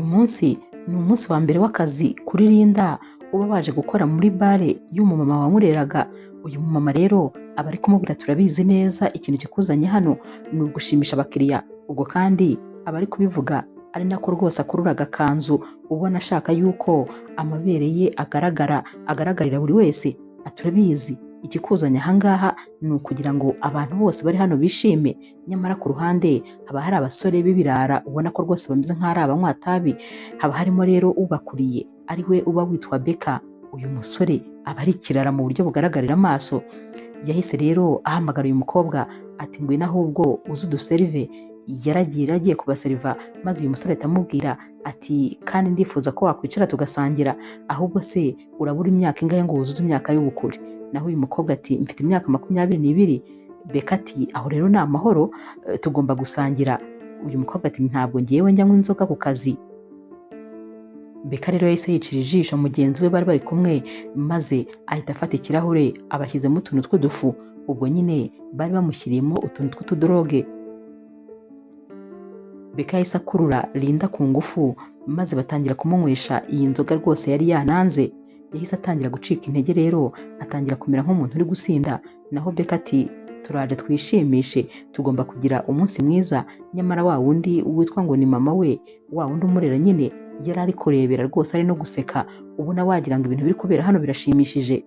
uyu munsi ni umunsi wa mbere w'akazi kuri Linda uba waje gukora muri bare y'umumama wamureraga. Uyu mumama rero aba ari kumubwira turabizi neza ikintu kikuzanye hano ni ugushimisha abakiriya. Ubwo kandi aba ari kubivuga ari nako rwose akurura agakanzu ubona ashaka yuko amabere ye agaragarira buri wese. Turabizi ikikuzanye ahangaha ni ukugira ngo abantu bose bari hano bishime. Nyamara ku ruhande haba hari abasore b'ibirara ubona ko rwose bameze nk'aho ari abanywa-tabi. Haba harimo rero ubakuriye ari we uba witwa Beka. Uyu musore aba ari ikirara mu buryo bugaragarira amaso. Yahise rero ahamagara uyu mukobwa ati ngwino ahubwo uze uduserive. Yaragiye kubaseriva maze uyu musore atamubwira ati kandi ndifuza ko wakwicara tugasangira, ahubwo se urabura imyaka ingahe ngo wuzuze imyaka y'ubukure? Naho uyu mukobwa ati mfite imyaka 22. Beka ati aho rero ni amahoro, tugomba gusangira. Uyu mukobwa ati ntabwo ngewe njya nywa inzoga ku kazi. Beka rero yahise yicira ijisho mugenzi we bari kumwe maze ahita afata ikirahure abashyizemo utuntu tw'udufu. Ubwo nyine bari bamushyiriyemo utuntu tw'utudoroge. Beka yahise akurura Linda ku ngufu maze batangira kumunywesha iyi nzoga rwose yari yananze. Yahise atangira gucika intege rero atangira kumera nk'umuntu uri gusinda. Naho Beka ati turaje twishimishe, tugomba kugira umunsi mwiza. Nyamara wa wundi witwa ngo ni mama we, wa wundi umurera nyine yari ari kurebera rwose ari no guseka, ubona wagira ngo ibintu biri kubera hano birashimishije.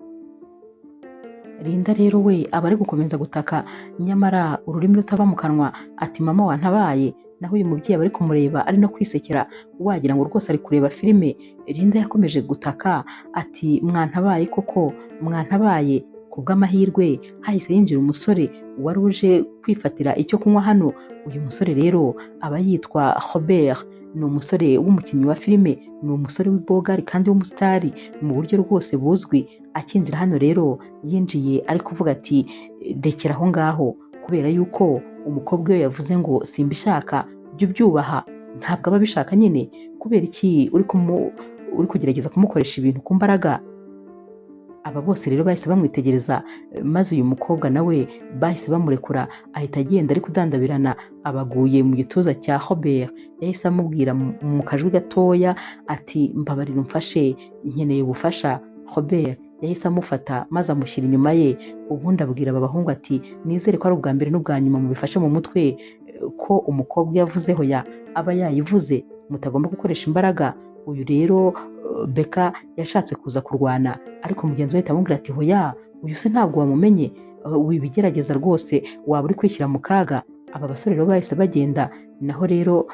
Linda rero we aba ari gukomeza gutaka, nyamara ururimi rutava mu kanwa ati mama wantabaye. Naho uyu mubyeyi aba ari kumureba ari no kwisekera wagira ngo rwose ari kureba filime. Linda yakomeje gutaka ati mwantabaye koko, mwantabaye. Ku bw'amahirwe hahise yinjira umusore wari uje kwifatira icyo kunywa hano. Uyu musore rero aba yitwa Robert, ni umusore w'umukinnyi wa filime, ni umusore w'ibogari kandi w'umusitari mu buryo rwose buzwi. Akinjira hano rero yinjiye ari kuvuga ati dekera aho ngaho, kubera yuko umukobwa we yavuze ngo simbishaka, byo byubaha. Ntabwo aba bishaka nyine, kubera iki uri kugerageza kumukoresha ibintu ku mbaraga. Aba bose rero bahise bamwitegereza maze uyu mukobwa nawe bahise bamurekura ahita agenda ari kudandabirana. Abaguye mu gituza cya Robert. Yahise amubwira mu kajwi gatoya ati mbabarira umfashe, nkeneye ubufasha. Robert yahise amufata maze amushyira inyuma ye. Ubundi abwira aba bahungu ati nizere ko ari ubwa mbere n'ubwa nyuma mubifashe mu mutwe ko umukobwa yavuze hoya aba yayivuze, mutagomba gukoresha imbaraga. Uyu rero Beka yashatse kuza kurwana ariko mugenzi we ahita amubwira ati hoya, uyu se ntabwo wamumenye, wibigerageza rwose waba uri kwishyira mu kaga. Aba basore rero bahise bagenda. Naho rero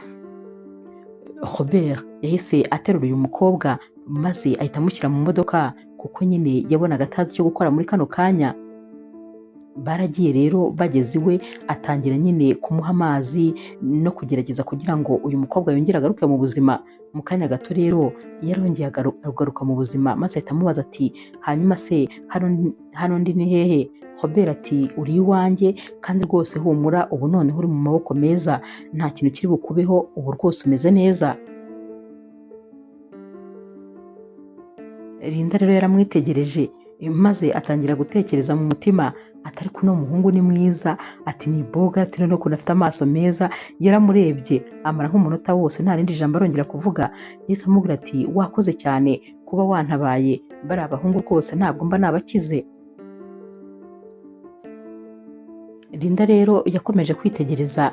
Robert yahise aterura uyu mukobwa maze ahita amushyira mu modoka kuko nyine yabonaga atazi icyo gukora muri kano kanya. Baragiye rero bageze iwe atangira nyine kumuha amazi no kugerageza kugira ngo uyu mukobwa yongere agaruke mu buzima. Mu kanya gato rero yarongeye agaruka mu buzima maze ahita amubaza ati hanyuma se hano ndi ni hehe? Robert ati uri iwanjye kandi rwose humura, ubu noneho uri mu maboko meza, nta kintu kiri bukubeho, ubu rwose umeze neza. Linda rero yaramwitegereje maze atangira gutekereza mu mutima atari kuno muhungu ni mwiza, ati ni boga, ati no kuntu afite amaso meza. Yaramurebye amara nk'umunota wose nta rindi jambo arongera kuvuga. Yahise amubwira ati wakoze cyane kuba wantabaye, bari abahungu rwose ntabwo mba nabakize. Linda rero yakomeje kwitegereza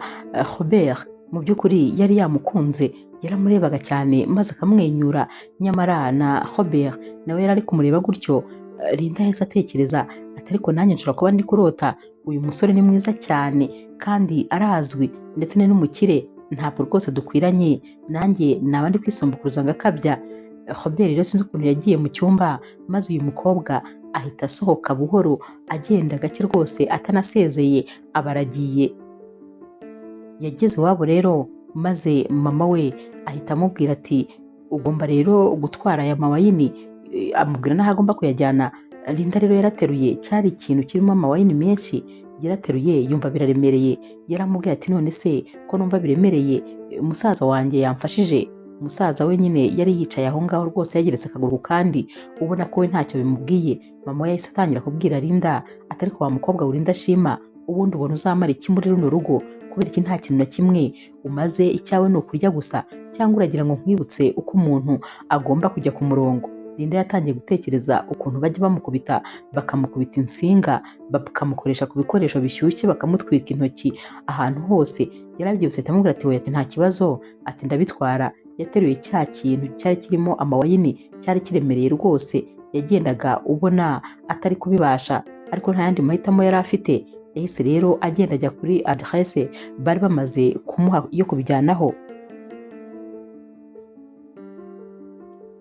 Robert. Mu by'ukuri yari yamukunze, yaramurebaga cyane maze akamwenyura. Nyamara na Robert nawe yari ari kumureba gutyo. Linda yahise atekereza ati ariko nanjye nshobora kuba ndi kurota. Uyu musore ni mwiza cyane kandi arazwi ndetse ni n'umukire, ntabwo rwose dukwiranye, nanjye naba ndi kwisumbukuruza ngakabya. Robert rero sinzi ukuntu yagiye mu cyumba maze uyu mukobwa ahita asohoka buhoro agenda gake rwose atanasezeye aba aragiye. Yageze iwabo rero maze mama we ahita amubwira ati ugomba rero gutwara aya mawayini, amubwira n'aho agomba kuyajyana. Linda rero yarateruye, cyari ikintu kirimo amawayini menshi, yarateruye yumva biraremereye. Yaramubwiye ati none se ko numva biremereye, musaza wanjye yamfashije. Musaza we nyine yari yicaye aho ngaho rwose yageretse akaguru kandi ubona ko we ntacyo bimubwiye. Mama we yahise atangira kubwira Linda ati ariko wa mukobwa Linda ashima, ubundi ubona uzamara iki muri runo rugo? Kubera iki nta kintu na kimwe umaze? Icyawe ni ukurya gusa, cyangwa uragira ngo nkwibutse uko umuntu agomba kujya ku murongo? Linda yatangiye gutekereza ukuntu bajya bamukubita, bakamukubita insinga, bakamukoresha ku bikoresho bishyushye, bakamutwika intoki ahantu hose. Yarabyibutse ahita amubwira ati oya, ati nta kibazo, ati ndabitwara. Yateruye cya kintu cyari kirimo amawayini, cyari kiremereye rwose, yagendaga ubona atari kubibasha, ariko nta yandi mahitamo yari afite. Yahise rero agenda ajya kuri adresse bari bamaze kumuha yo kubijyanaho.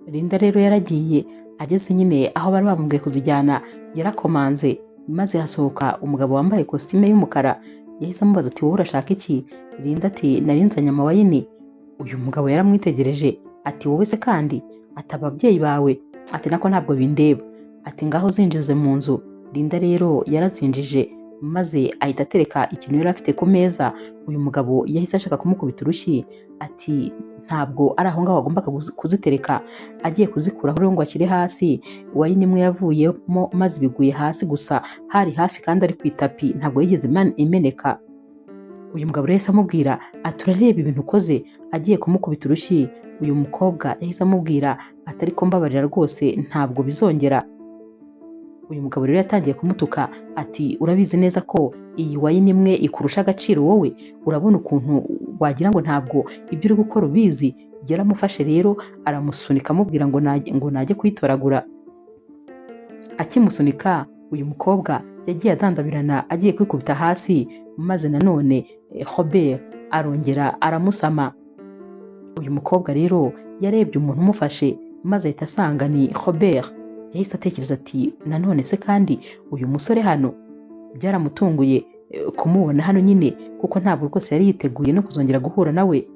Linda rero yaragiye, ageze nyine aho bari bamubwiye kuzijyana yarakomanze, maze hasohoka umugabo wambaye kositime y'umukara. Yahise amubaza ati wowe urashaka iki? Linda ati nari nzanye amawayini. Uyu mugabo yaramwitegereje ati wowe se kandi? Ati ababyeyi bawe? Ati nako ntabwo bindeba. Ati ngaho zinjize mu nzu. Linda rero yarazinjije, maze ahita atereka ikintu yari afite ku meza. Uyu mugabo yahise ashaka kumukubita urushyi, ati ntabwo ari aho ngaho wagombaga kuzitereka. Agiye kuzikuraho rero ngo ashyire hasi, wayini imwe yavuyemo maze ibiguye hasi, gusa hari hafi kandi ari ku itapi, ntabwo yigeze imeneka. Uyu mugabo yahise amubwira ati urareba ibintu ukoze. Agiye kumukubita urushyi, uyu mukobwa yahise amubwira ati ariko mbabarira rwose, ntabwo bizongera. Uyu mugabo rero yatangiye kumutuka ati urabizi neza ko iyi wayini imwe ikurusha agaciro wowe? Urabona ukuntu wagira ngo ntabwo ibyo uri gukora ubizi? Yaramufashe rero aramusunika amubwira ngo najye kuyitoragura. Akimusunika, uyu mukobwa yagiye adandabirana agiye kwikubita hasi, maze nanone Robert arongera aramusama. Uyu mukobwa rero yarebye umuntu umufashe, maze ahita asanga ni Robert. Yahise atekereza ati nanone se kandi uyu musore hano? Byaramutunguye kumubona hano nyine, kuko ntabwo rwose yari yiteguye no kuzongera guhura nawe.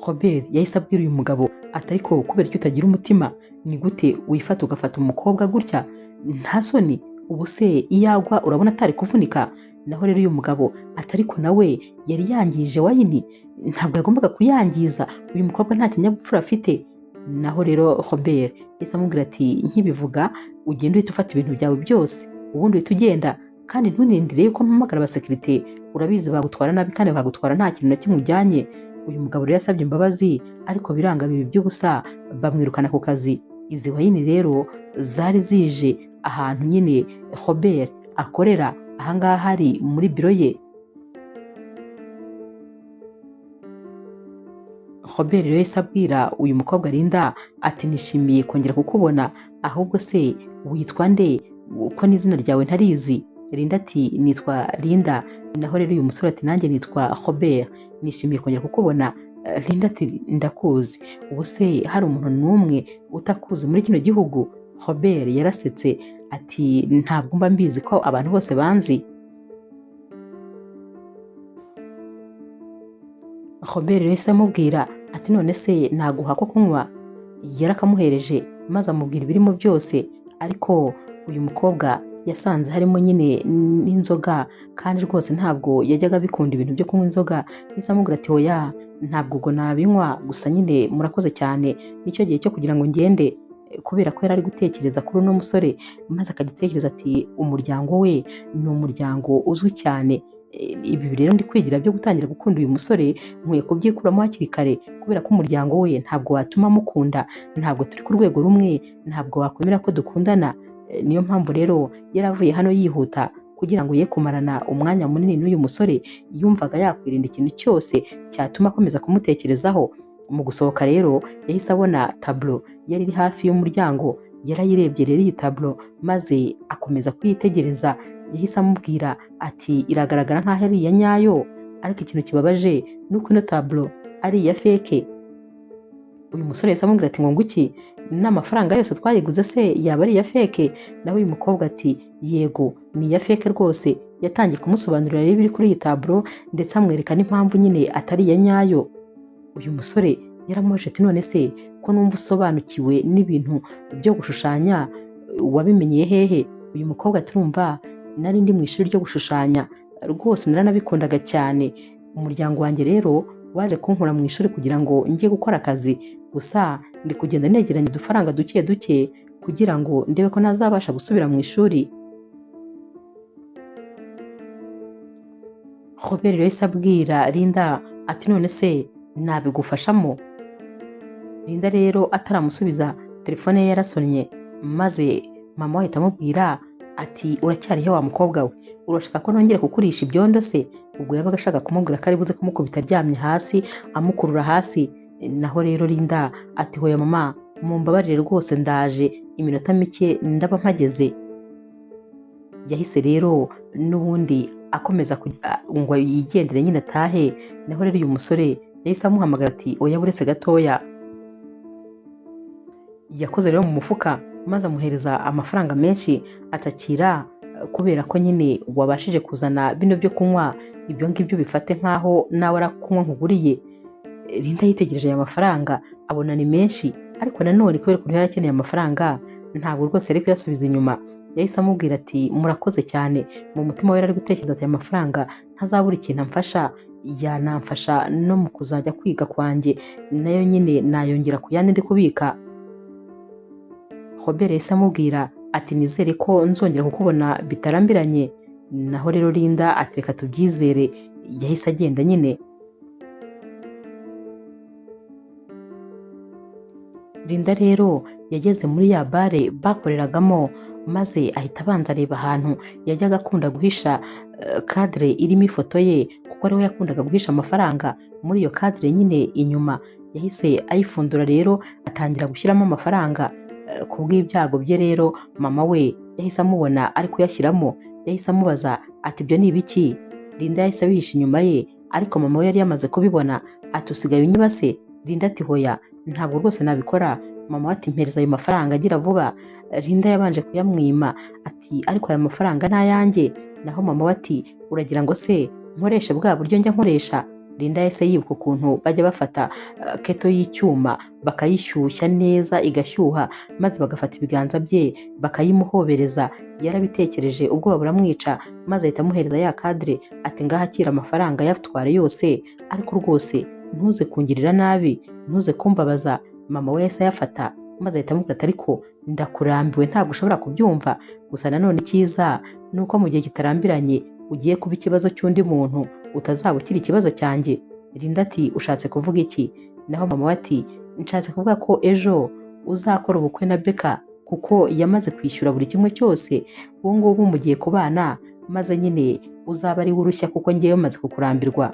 Robert yahise abwira uyu mugabo ati ariko kubera icyo utagira umutima? Ni gute wifata ugafata umukobwa gutya? Nta soni? Ubu se iyagwa urabona atari kuvunika? Naho rero uyu mugabo ati ariko nawe yari yangije wayini, ntabwo yagombaga kuyangiza. Uyu mukobwa nta kinyabupfura afite. Naho rero Robert yahise amubwira ati nkibivuga ugenda uhita ufata ibintu byawe byose, ubundi uhita ugenda, kandi ntunindire yuko mpamagara abasekirite. Urabizi bagutwara nabi kandi bagutwara nta kintu na kimwe ujyanye. Uyu mugabo rero yasabye imbabazi, ariko biranga bibi by'ubusa, bamwirukana ku kazi. Izi wayini rero zari zije ahantu nyine Robert akorera, ahangaha hari muri biro ye. Robert rero yahise abwira uyu mukobwa Linda ati nishimiye kongera kukubona, ahubwo se witwa nde? Uko n'izina ryawe ntarizi. Linda ati nitwa Linda. Naho rero uyu musore ati nanjye nitwa Robert, nishimiye kongera kukubona. Linda ati ndakuzi. Ubu se hari umuntu n'umwe utakuzi muri kino gihugu? Robert yarasetse ati ntabwo mba mbizi ko abantu bose banzi. Robert rero yahise amubwira ati none se naguha ko kunywa? Yarakamuhereje maze amubwira ibirimo byose, ariko uyu mukobwa yasanze harimo nyine n'inzoga, kandi rwose ntabwo yajyaga bikunda ibintu byo kunywa inzoga. Yahise amubwira ati oya, ntabwo ubwo nabinywa, gusa nyine murakoze cyane, nicyo gihe cyo kugira ngo ngende. Kubera ko yari ari gutekereza kuri uno musore, maze akagitekereza ati umuryango we ni umuryango uzwi cyane. Ibi rero ndi kwigira byo gutangira gukunda uyu musore, nkwiye kubyikuramo hakiri kare, kubera ko umuryango we ntabwo watuma mukunda, ntabwo turi ku rwego rumwe, ntabwo wakwemera ko dukundana. Niyo mpamvu rero yaravuye hano yihuta kugira ngo ye kumarana umwanya munini n'uyu musore. Yumvaga yakwirinda ikintu cyose cyatuma akomeza kumutekerezaho. Mu gusohoka rero yahise abona tablo yari iri hafi y'umuryango, yarayirebye rero iyi tablo, maze akomeza kuyitegereza. Yahise amubwira ati iragaragara nk'aho ari iya nyayo, ariko ikintu kibabaje ni uko ino tablo ari iya feke. Uyu musore yahise amubwira ati ngo nguki, n'amafaranga yose twayiguze se yaba ari iya feke? Naho uyu mukobwa ati yego ni iya feke rwose. Yatangiye kumusobanurira ibiri kuri iyi tablo, ndetse amwereka n'impamvu nyine atari iya nyayo. Uyu musore yaramubajije ati none se ko numva usobanukiwe n'ibintu byo gushushanya, wabimenyeye hehe? Uyu mukobwa ati urumva nari ndi mu ishuri ryo gushushanya, rwose naranabikundaga cyane. Umuryango wanjye rero waje kunkura mu ishuri kugira ngo njye gukora akazi, gusa ndi kugenda negeranya udufaranga duke duke kugira ngo ndebe ko nazabasha gusubira mu ishuri. Robert rero yahise abwira Linda ati none se nabigufashamo. Linda rero ataramusubiza telefone ye yarasonnye, maze mama we ahita amubwira ati uracyari he wa mukobwa we, urashaka ko nongera kukurisha ibyondo se? Ubwo yabaga ashaka kumubwira ko ari buze kumukubita aryamye hasi amukurura hasi. Naho rero Linda ati hoya mama, mumbabarire rwose ndaje iminota mike ndaba mpageze. Yahise rero n'ubundi akomeza ngo yigendere nyine atahe. Naho rero uyu musore yahise amuhamagara ati oya buretse gatoya. Yakoze rero mu mufuka maze amuhereza amafaranga menshi atakira, kubera ko nyine wabashije kuzana bino byo kunywa, ibyo ngibyo bifate nkaho nawe arakunywa nkuguriye. Linda yitegereje aya mafaranga abona ni menshi, ariko nanone kubera ukuntu yari akeneye amafaranga ntabwo rwose yari kuyasubiza inyuma. Yahise amubwira ati murakoze cyane. Mu mutima we yari ari gutekereza ati aya mafaranga ntazabura ikintu amfasha, yanamfasha no mu kuzajya kwiga kwanjye, nayo nyine nayongera ku yandi ndi kubika. Robert yahise amubwira ati nizere ko nzongera kukubona bitarambiranye. Naho rero Linda ati reka tubyizere. Yahise agenda nyine. Linda rero yageze muri ya bare bakoreragamo, maze ahita abanza areba ahantu yajyaga akunda guhisha kadire irimo ifoto ye, kuko ariho yakundaga guhisha amafaranga. Muri iyo kadire nyine inyuma yahise ayifundura rero atangira gushyiramo amafaranga. Ku bw'ibyago bye rero mama we yahise amubona ari kuyashyiramo. Yahise amubaza ati ibyo ni ibiki? Linda yahise abihisha inyuma ye, ariko mama we yari yamaze kubibona. Ati usigaye unyibase? Linda ati hoya ntabwo rwose nabikora. Mama we ati mpereza ayo mafaranga agira vuba. Linda yabanje kuyamwima ati ariko aya mafaranga ni ayanjye. Naho mama we ati uragira ngo se nkoreshe bwa buryo njya nkoresha? Linda yahise yibuka ukuntu bajya bafata keto y'icyuma bakayishyushya neza igashyuha, maze bagafata ibiganza bye bakayimuhobereza. Yarabitekereje ubwoba buramwica, maze ahita amuhereza ya kadire ati ngaha akira amafaranga yatware yose, ariko rwose ntuze kungirira nabi, ntuze kumbabaza. Mama we yahise ayafata, maze ahita amubwira ati ariko ndakurambiwe ntabwo ushobora kubyumva. Gusa nanone icyiza ni uko mu gihe kitarambiranye ugiye kuba ikibazo cy'undi muntu, utazaba ukiri ikibazo cyanjye. Linda ati ushatse kuvuga iki? Naho mama we ati nshatse kuvuga ko ejo uzakora ubukwe na Beka, kuko yamaze kwishyura buri kimwe cyose. Ubu ngubu mugiye kubana, maze nyine uzaba ari we urushya kuko ngewe maze kukurambirwa.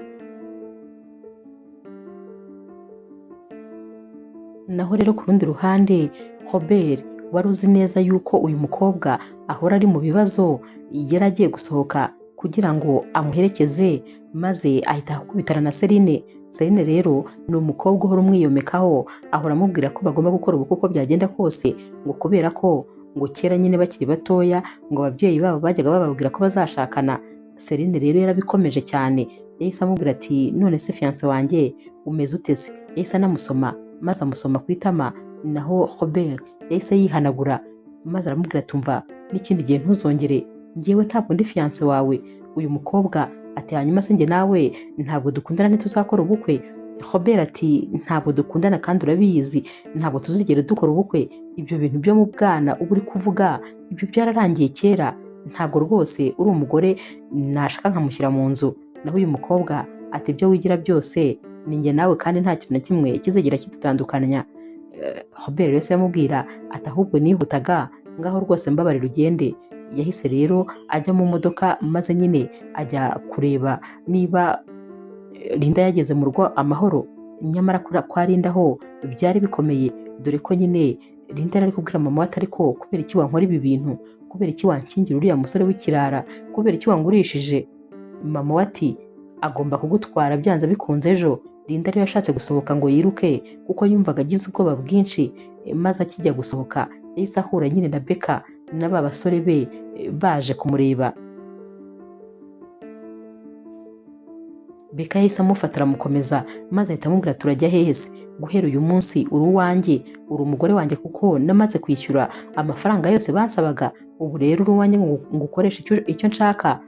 Naho rero ku rundi ruhande Robert wari uzi neza yuko uyu mukobwa ahora ari mu bibazo, yari agiye gusohoka kugira ngo amuherekeze, maze ahita akubitana na Celine. Celine rero ni umukobwa uhora umwiyomekaho, ahora amubwira ko bagomba gukora ubukwe uko byagenda kose, ngo kubera ko ngo kera nyine bakiri batoya ngo ababyeyi babo bajyaga bababwira ko bazashakana. Celine rero yarabikomeje cyane. Yahise amubwira ati none se fiance wanjye umeze utese? Yahise anamusoma, maze amusoma ku itama. Naho Robert yahise yihanagura, maze aramubwira tumva n'ikindi gihe ntuzongere, ngewe ntabwo ndi fiance wawe. Uyu mukobwa ati hanyuma se njye nawe ntabwo dukundana ntituzakora ubukwe? Robert ati ntabwo dukundana kandi urabizi, ntabwo tuzigera dukora ubukwe. Ibyo bintu byo mu bwana uba uri kuvuga ibyo byararangiye kera, ntabwo rwose uri umugore nashaka nkamushyira mu nzu. Naho uyu mukobwa ati ibyo wigira byose ni njye nawe kandi nta kintu na kimwe kizigera kidutandukanya. Robert yose yamubwira ati ahubwo nihutaga, ngaho rwose mbabarira ugende. Yahise rero ajya mu modoka, maze nyine ajya kureba niba Linda yageze mu rugo amahoro. Nyamara kwa Linda ho byari bikomeye, dore ko nyine Linda yari kubwira mama we ati ko kubera iki wankora ibi bintu, kubera iki wankingira uriya musore w'ikirara, kubera iki wangurishije? Mama we ati agomba kugutwara byanze bikunze ejo. Linda rero yashatse gusohoka ngo yiruke kuko yumvaga agize ubwoba bwinshi, maze akijya gusohoka yahise ahura nyine na Beka n'aba basore be baje kumureba. Beka yahise amufata aramukomeza, maze ahita amubwira turajya hehe se? Guhera uyu munsi uri uwanjye, uri umugore wanjye kuko namaze kwishyura amafaranga yose bansabaga. Ubu rero uri uwanjye ngo ukoreshe icyo nshaka.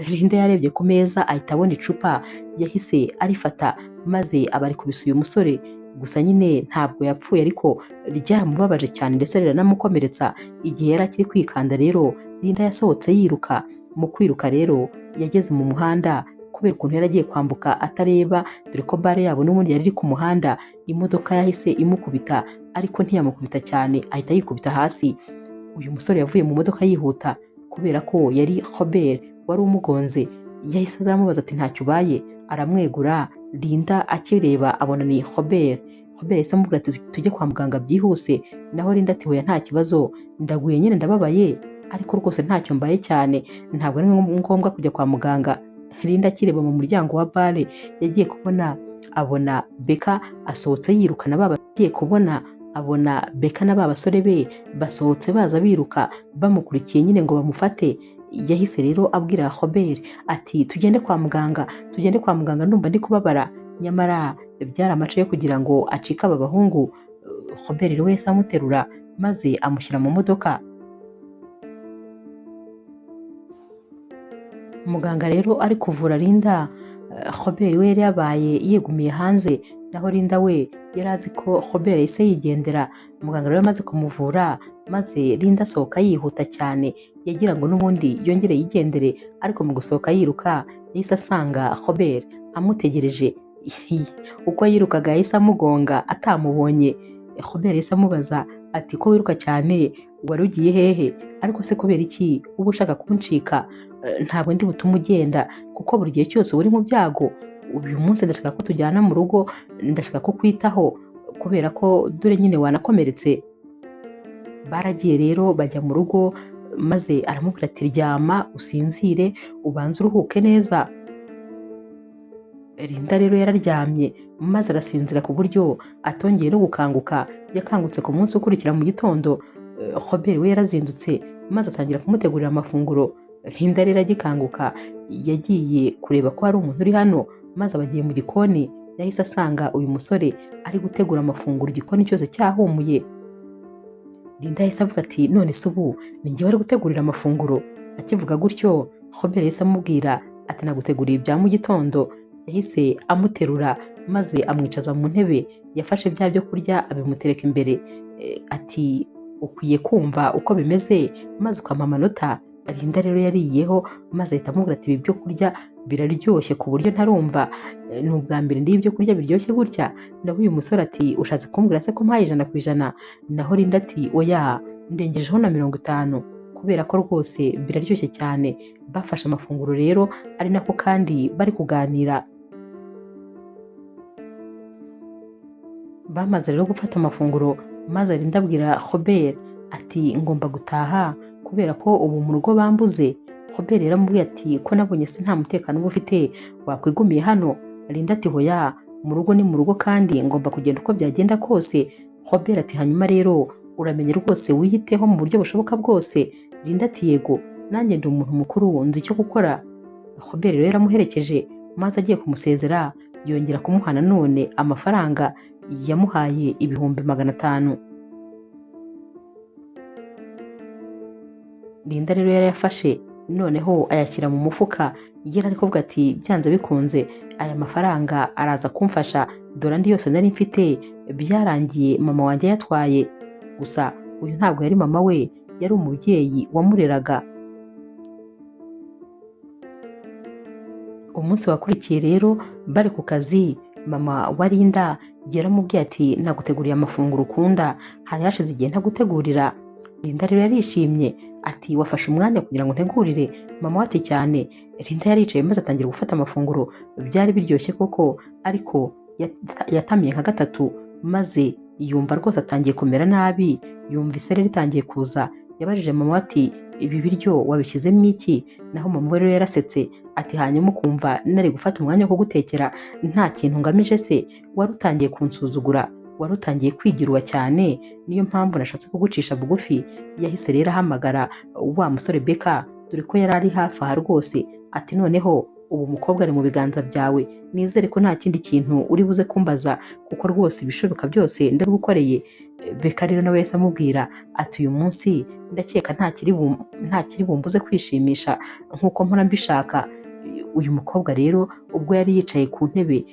Linda yarebye ku meza ahita abona icupa, yahise arifata maze abarikubise uyu musore. Gusa nyine ntabwo yapfuye, ariko ryaramubabaje cyane ndetse riranamukomeretsa. Igihe yari akiri kwikanda rero Linda yasohotse yiruka. Mu kwiruka rero yageze mu muhanda, kubera ukuntu yari agiye kwambuka atareba, dore ko bare yabo n'ubundi yari iri ku muhanda. Imodoka yahise imukubita ariko ntiyamukubita cyane, ahita yikubita hasi. Uyu musore yavuye mu modoka yihuta kubera ko yari Robert wari umugonze. Yahise aramubaza ati ntacyo ubaye, aramwegura. Linda akireba abona ni Robert. Robert yahise amubwira ati tujye kwa muganga byihuse. Naho Linda ati hoya nta kibazo, ndaguye nyine ndababaye ariko rwose ntacyo mbaye cyane, ntabwo ari ngombwa kujya kwa muganga. Linda akireba mu muryango wa bare yagiye kubona abona Beka asohotse yirukana agiye kubona abona Beka na ba basore be basohotse baza biruka bamukurikiye nyine ngo bamufate. Yahise rero abwira Robert ati tugende kwa muganga, tugende kwa muganga, ndumva ndi kubabara. Nyamara byari amace yo kugira ngo acike aba bahungu. Robert rero yahise amuterura maze amushyira mu modoka. Muganga rero ari kuvura Linda, Robert we yari yabaye yegumiye hanze, naho Linda we yari azi ko Robert yahise yigendera. Muganga rero amaze kumuvura maze Linda asohoka yihuta cyane, yagira ngo n'ubundi yongere yigendere, ariko mu gusohoka yiruka yahise asanga Robert amutegereje. Uko yirukaga yahise amugonga atamubonye. Robert yahise amubaza ati ko wiruka cyane wari ugiye hehe? Ariko se kubera iki uba ushaka kuncika? Ntabwo ndi butume ugenda kuko buri gihe cyose uri mu byago. Uyu munsi ndashaka ko tujyana mu rugo, ndashaka ko kwitaho kubera ko dore nyine wanakomeretse. Baragiye rero bajya mu rugo maze aramubwira ati ryama usinzire ubanze uruhuke neza. Linda rero yararyamye maze arasinzira ku buryo atongeye no gukanguka. Yakangutse ku munsi ukurikira mu gitondo. Robert we yarazindutse maze atangira kumutegurira amafunguro. Linda rero agikanguka yagiye kureba ko hari umuntu uri hano, maze abagiye mu gikoni. Yahise asanga uyu musore ari gutegura amafunguro, igikoni cyose cyahumuye. Linda yahise avuga ati none se ubu ni njye wari gutegurira amafunguro? Akivuga gutyo Robert yahise amubwira ati naguteguriye ibya mu gitondo. Yahise amuterura maze amwicaza mu ntebe, yafashe bya byo kurya abimutereka imbere. Ati ukwiye kumva uko bimeze maze ukampa amanota. Linda rero yariyeho maze ahita amubwira ati ibi byo kurya biraryoshye ku buryo ntarumva, ni ubwa mbere ndiye ibyo kurya biryoshye gutya. Naho uyu musore ati ushatse kumbwira se ko mpaye 100%? Naho Linda ati oya, ndengejeho na 50 kubera ko rwose biraryoshye cyane. Bafashe amafunguro rero ari nako kandi bari kuganira. Bamaze rero gufata amafunguro maze Linda abwira Robert ati ngomba gutaha kubera ko ubu mu rugo bambuze. Robert rero amubwiye ati ko nabonye se nta mutekano uba ufite wakwigumiye hano. Linda ati hoya, mu rugo ni mu rugo kandi ngomba kugenda uko byagenda kose. Robert ati hanyuma rero uramenye rwose wiyiteho mu buryo bushoboka bwose. Linda ati yego, nanjye ndi umuntu mukuru nzi icyo gukora. Robert rero yaramuherekeje maze agiye kumusezera yongera kumuha nanone amafaranga. Yamuhaye ibihumbi 500. Linda rero yarayafashe noneho ayashyira mu mufuka. Yari ari kuvuga ati byanze bikunze aya mafaranga araza kumfasha, dore andi yose nari mfite byarangiye mama wanjye yatwaye. Gusa uyu ntabwo yari mama we, yari umubyeyi wamureraga. Umunsi wakurikiye rero bari ku kazi, mama wa Linda yaramubwiye ati naguteguriye amafunguro ukunda, hari hashize igihe ntagutegurira. Linda rero yarishimye ati wafashe umwanya kugira ngo ntegurire? Mama we ati cyane. Linda yaricaye maze atangira gufata amafunguro. Byari biryoshye koko, ariko yatamiye nka 3 maze yumva rwose atangiye kumera nabi. Yumva isereri ritangiye kuza. Yabajije mama ati ibi biryo wabishyizemo iki? Naho mama we rero yarasetse ati hanyuma ukumva nari gufata umwanya wo kugutekera nta kintu ngamije se? Wari utangiye kunsuzugura, wari utangiye kwigirwa cyane, niyo mpamvu nashatse kugucisha bugufi. Yahise rero ahamagara wa musore Beka, dore ko yari ari hafi aha rwose. Ati noneho ubu umukobwa ari mu biganza byawe, nizere ko nta kindi kintu uri buze kumbaza kuko rwose ibishoboka byose ndagukoreye. Beka rero nawe yahise amubwira ati uyu munsi ndakeka nta kiri bumbuze kwishimisha nk'uko mpora mbishaka. Uyu mukobwa rero ubwo yari yicaye ku ntebe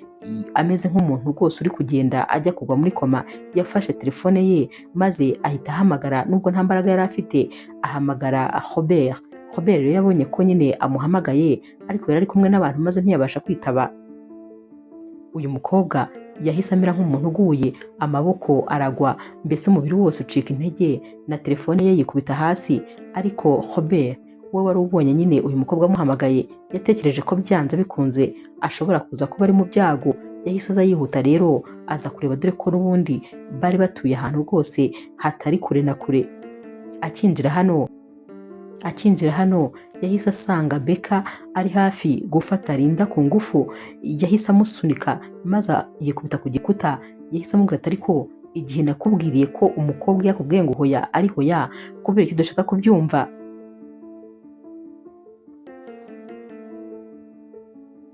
ameze nk'umuntu rwose uri kugenda ajya kugwa muri koma, yafashe telefone ye maze ahita ahamagara, nubwo nta mbaraga yari afite, ahamagara Robert. Robert rero yabonye ko nyine amuhamagaye ariko yari ari kumwe n'abantu maze ntiyabasha kwitaba. Uyu mukobwa yahise amera nk'umuntu uguye, amaboko aragwa, mbese umubiri wose ucika intege na telefone ye yikubita hasi. Ariko Robert we wari ubonye nyine uyu mukobwa amuhamagaye, yatekereje ko byanze bikunze ashobora kuza kuba ari mu byago. Yahise aza yihuta rero aza kureba, dore ko n'ubundi bari batuye ahantu rwose hatari kure na kure. Akinjira hano yahise asanga Beka ari hafi gufata Linda ku ngufu. Yahise amusunika maze yikubita ku gikuta. Yahise amubwira ati ariko igihe nakubwiriye ko umukobwa yakubwiye ngo hoya ari hoya, kubera icyo udashaka kubyumva?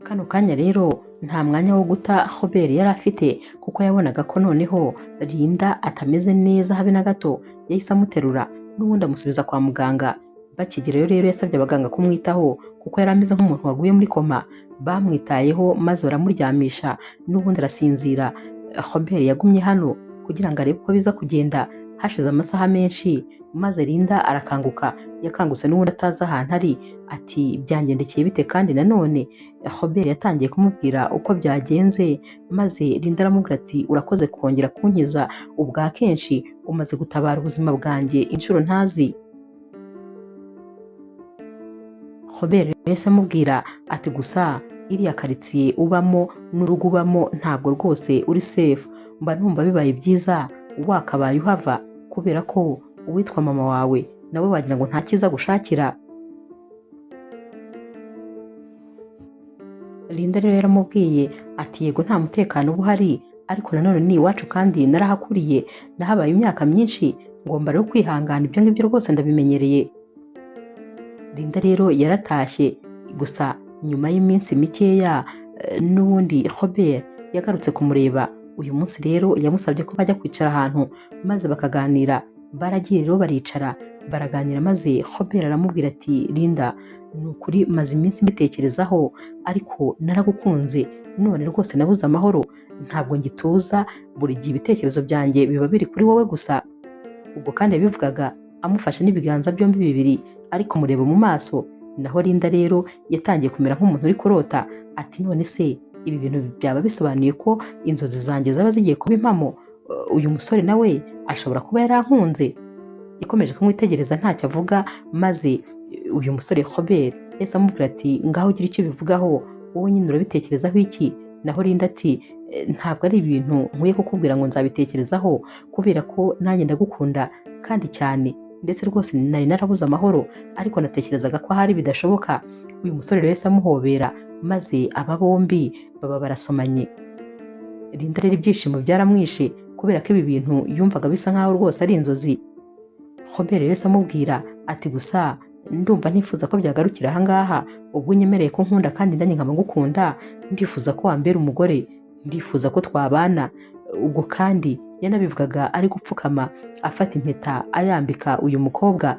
Kano kanya rero nta mwanya wo guta Robert yari afite, kuko yabonaga ko noneho Linda atameze neza habe na gato. Yahise amuterura n'ubundi amusubiza kwa muganga. Bakigerayo rero yasabye abaganga kumwitaho kuko yari ameze nk'umuntu waguye muri koma. Bamwitayeho maze baramuryamisha n'ubundi arasinzira. Robert yagumye hano kugira ngo arebe uko biza kugenda. Hashize amasaha menshi maze Linda arakanguka. Yakangutse n'ubundi atazi ahantu ari. Ati byangendekeye bite? Kandi nanone Robert yatangiye kumubwira uko byagenze, maze Linda aramubwira ati urakoze kongera kunkiza ubwa kenshi, umaze gutabara ubuzima bwanjye inshuro ntazi. Robert yahise amubwira ati gusa iriya karitsiye ubamo n'urugo ubamo ntabwo rwose uri safe. Mba numva bibaye byiza wakabaye uhava, kubera ko uwitwa mama wawe nawe wagira ngo nta cyiza gushakira. Linda rero yaramubwiye ati yego nta mutekano uba uhari, ariko nanone ni iwacu kandi narahakuriye, nahabaye imyaka myinshi, ngomba rero kwihangana, ibyo ngibyo rwose ndabimenyereye. Linda rero yaratashye, gusa nyuma y'iminsi mikeya n'ubundi Robert yagarutse kumureba. Uyu munsi rero yamusabye ko bajya kwicara ahantu maze bakaganira. Baragiye rero baricara baraganira, maze Robert aramubwira ati Linda, ni ukuri maze iminsi mbitekerezaho, ariko naragukunze, none rwose nabuze amahoro, ntabwo ngituza, buri gihe ibitekerezo byanjye biba biri kuri wowe gusa. Ubwo kandi yabivugaga amufashe n'ibiganza byombi bibiri ariko mureba mu maso. Naho Linda rero yatangiye kumera nk'umuntu uri kurota. Ati none se ibi bintu byaba bisobanuye ko inzozi zanjye zaba zigiye kuba impamo? Uyu musore nawe ashobora kuba yarankunze. Yakomeje kumwitegereza ntacyo avuga, maze uyu musore Robert yahise amubwira ati ngaho ugira icyo bivugaho, wowe nyine urabitekerezaho iki? Naho Linda ati ntabwo ari ibintu nkwiye kukubwira ngo nzabitekerezaho, kubera ko nanjye ndagukunda kandi cyane, ndetse rwose nari narabuze amahoro, ariko natekerezaga ko ahari bidashoboka. Uyu musore rero yahise amuhobera, maze aba bombi baba barasomanye. Linda rero ibyishimo byaramwishe, kubera ko ibi bintu yumvaga bisa nkaho rwose ari inzozi. Robert yahise amubwira ati gusa ndumva ntifuza ko byagarukira ahangaha, ubwo unyemereye ko nkunda kandi nanjye nkaba ngukunda, ndifuza ko wambera umugore, ndifuza ko twabana. Ubwo kandi yanabivugaga ari gupfukama afata impeta ayambika uyu mukobwa.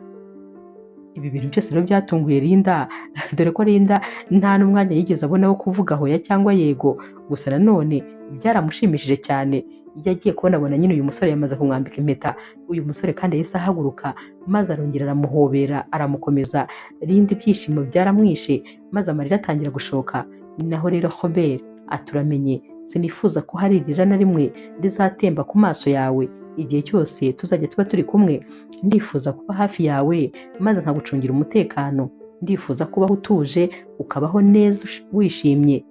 Ibi bintu byose rero byatunguye Linda, dore ko Linda nta n'umwanya yigeze abona wo kuvuga hoya cyangwa yego. Gusa nanone byaramushimishije cyane. Yagiye kubona nyine uyu musore yamaze kumwambika impeta. Uyu musore kandi yahise ahaguruka maze arongera aramuhobera aramukomeza. Linda ibyishimo byaramwishe, maze amarira atangira gushoka. Naho rero Robert aturamenye, sinifuza ko hari irira na rimwe rizatemba ku maso yawe. Igihe cyose tuzajya tuba turi kumwe, ndifuza kuba hafi yawe maze nkagucungira umutekano. Ndifuza kubaho utuje, ukabaho neza wishimye.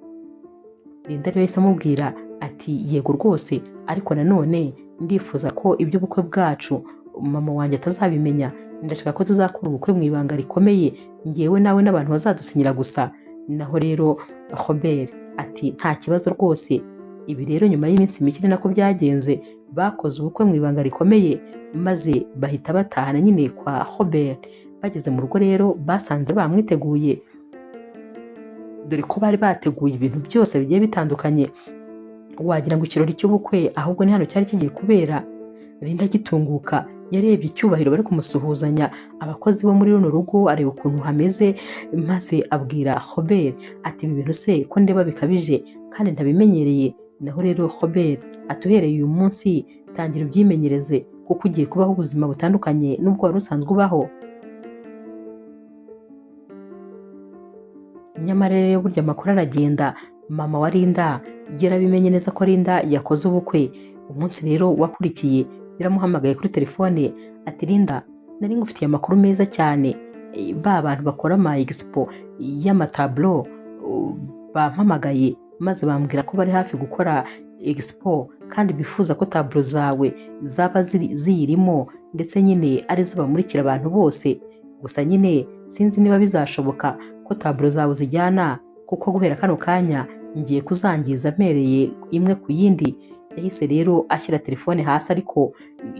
Linda rero yahise amubwira ati yego rwose, ariko nanone ndifuza ko iby'ubukwe bwacu mama wanjye atazabimenya. Ndashaka ko tuzakora ubukwe mu ibanga rikomeye, ngewe nawe n'abantu bazadusinyira gusa. Naho rero Robert ati nta kibazo rwose. Ibi rero nyuma y'iminsi mike nako byagenze, bakoze ubukwe mu ibanga rikomeye, maze bahita batahana nyine kwa Robert. Bageze mu rugo rero basanze bamwiteguye, dore ko bari bateguye ibintu byose bigiye bitandukanye, wagira ngo ikirori cy'ubukwe ahubwo ni hano cyari kigiye kubera. Linda gitunguka yarebye icyubahiro bari kumusuhuzanya abakozi bo muri runo rugo, areba ukuntu hameze, maze abwira Robert ati ibi bintu se ko ndeba bikabije kandi ntabimenyereye. Naho rero Robert atuhereye uyu munsi tangira ubyimenyereze, kuko ugiye kubaho ubuzima butandukanye n'ubwo wari usanzwe ubaho. Nyamara rero burya amakuru aragenda, mama wa Linda yarabimenye neza ko Linda yakoze ubukwe. Umunsi rero wakurikiye yaramuhamagaye kuri telefone ati Linda, nari ngufitiye amakuru meza cyane. Ba bantu bakora ama expo y'amatablo bampamagaye maze bambwira ko bari hafi gukora expo kandi bifuza ko tablo zawe zaba ziyirimo ndetse nyine arizo bamurikira abantu bose. Gusa nyine sinzi niba bizashoboka ko tablo zawe zijyana, kuko guhera kano kanya ngiye kuzangiza mpereye imwe ku yindi. Yahise rero ashyira telefone hasi ariko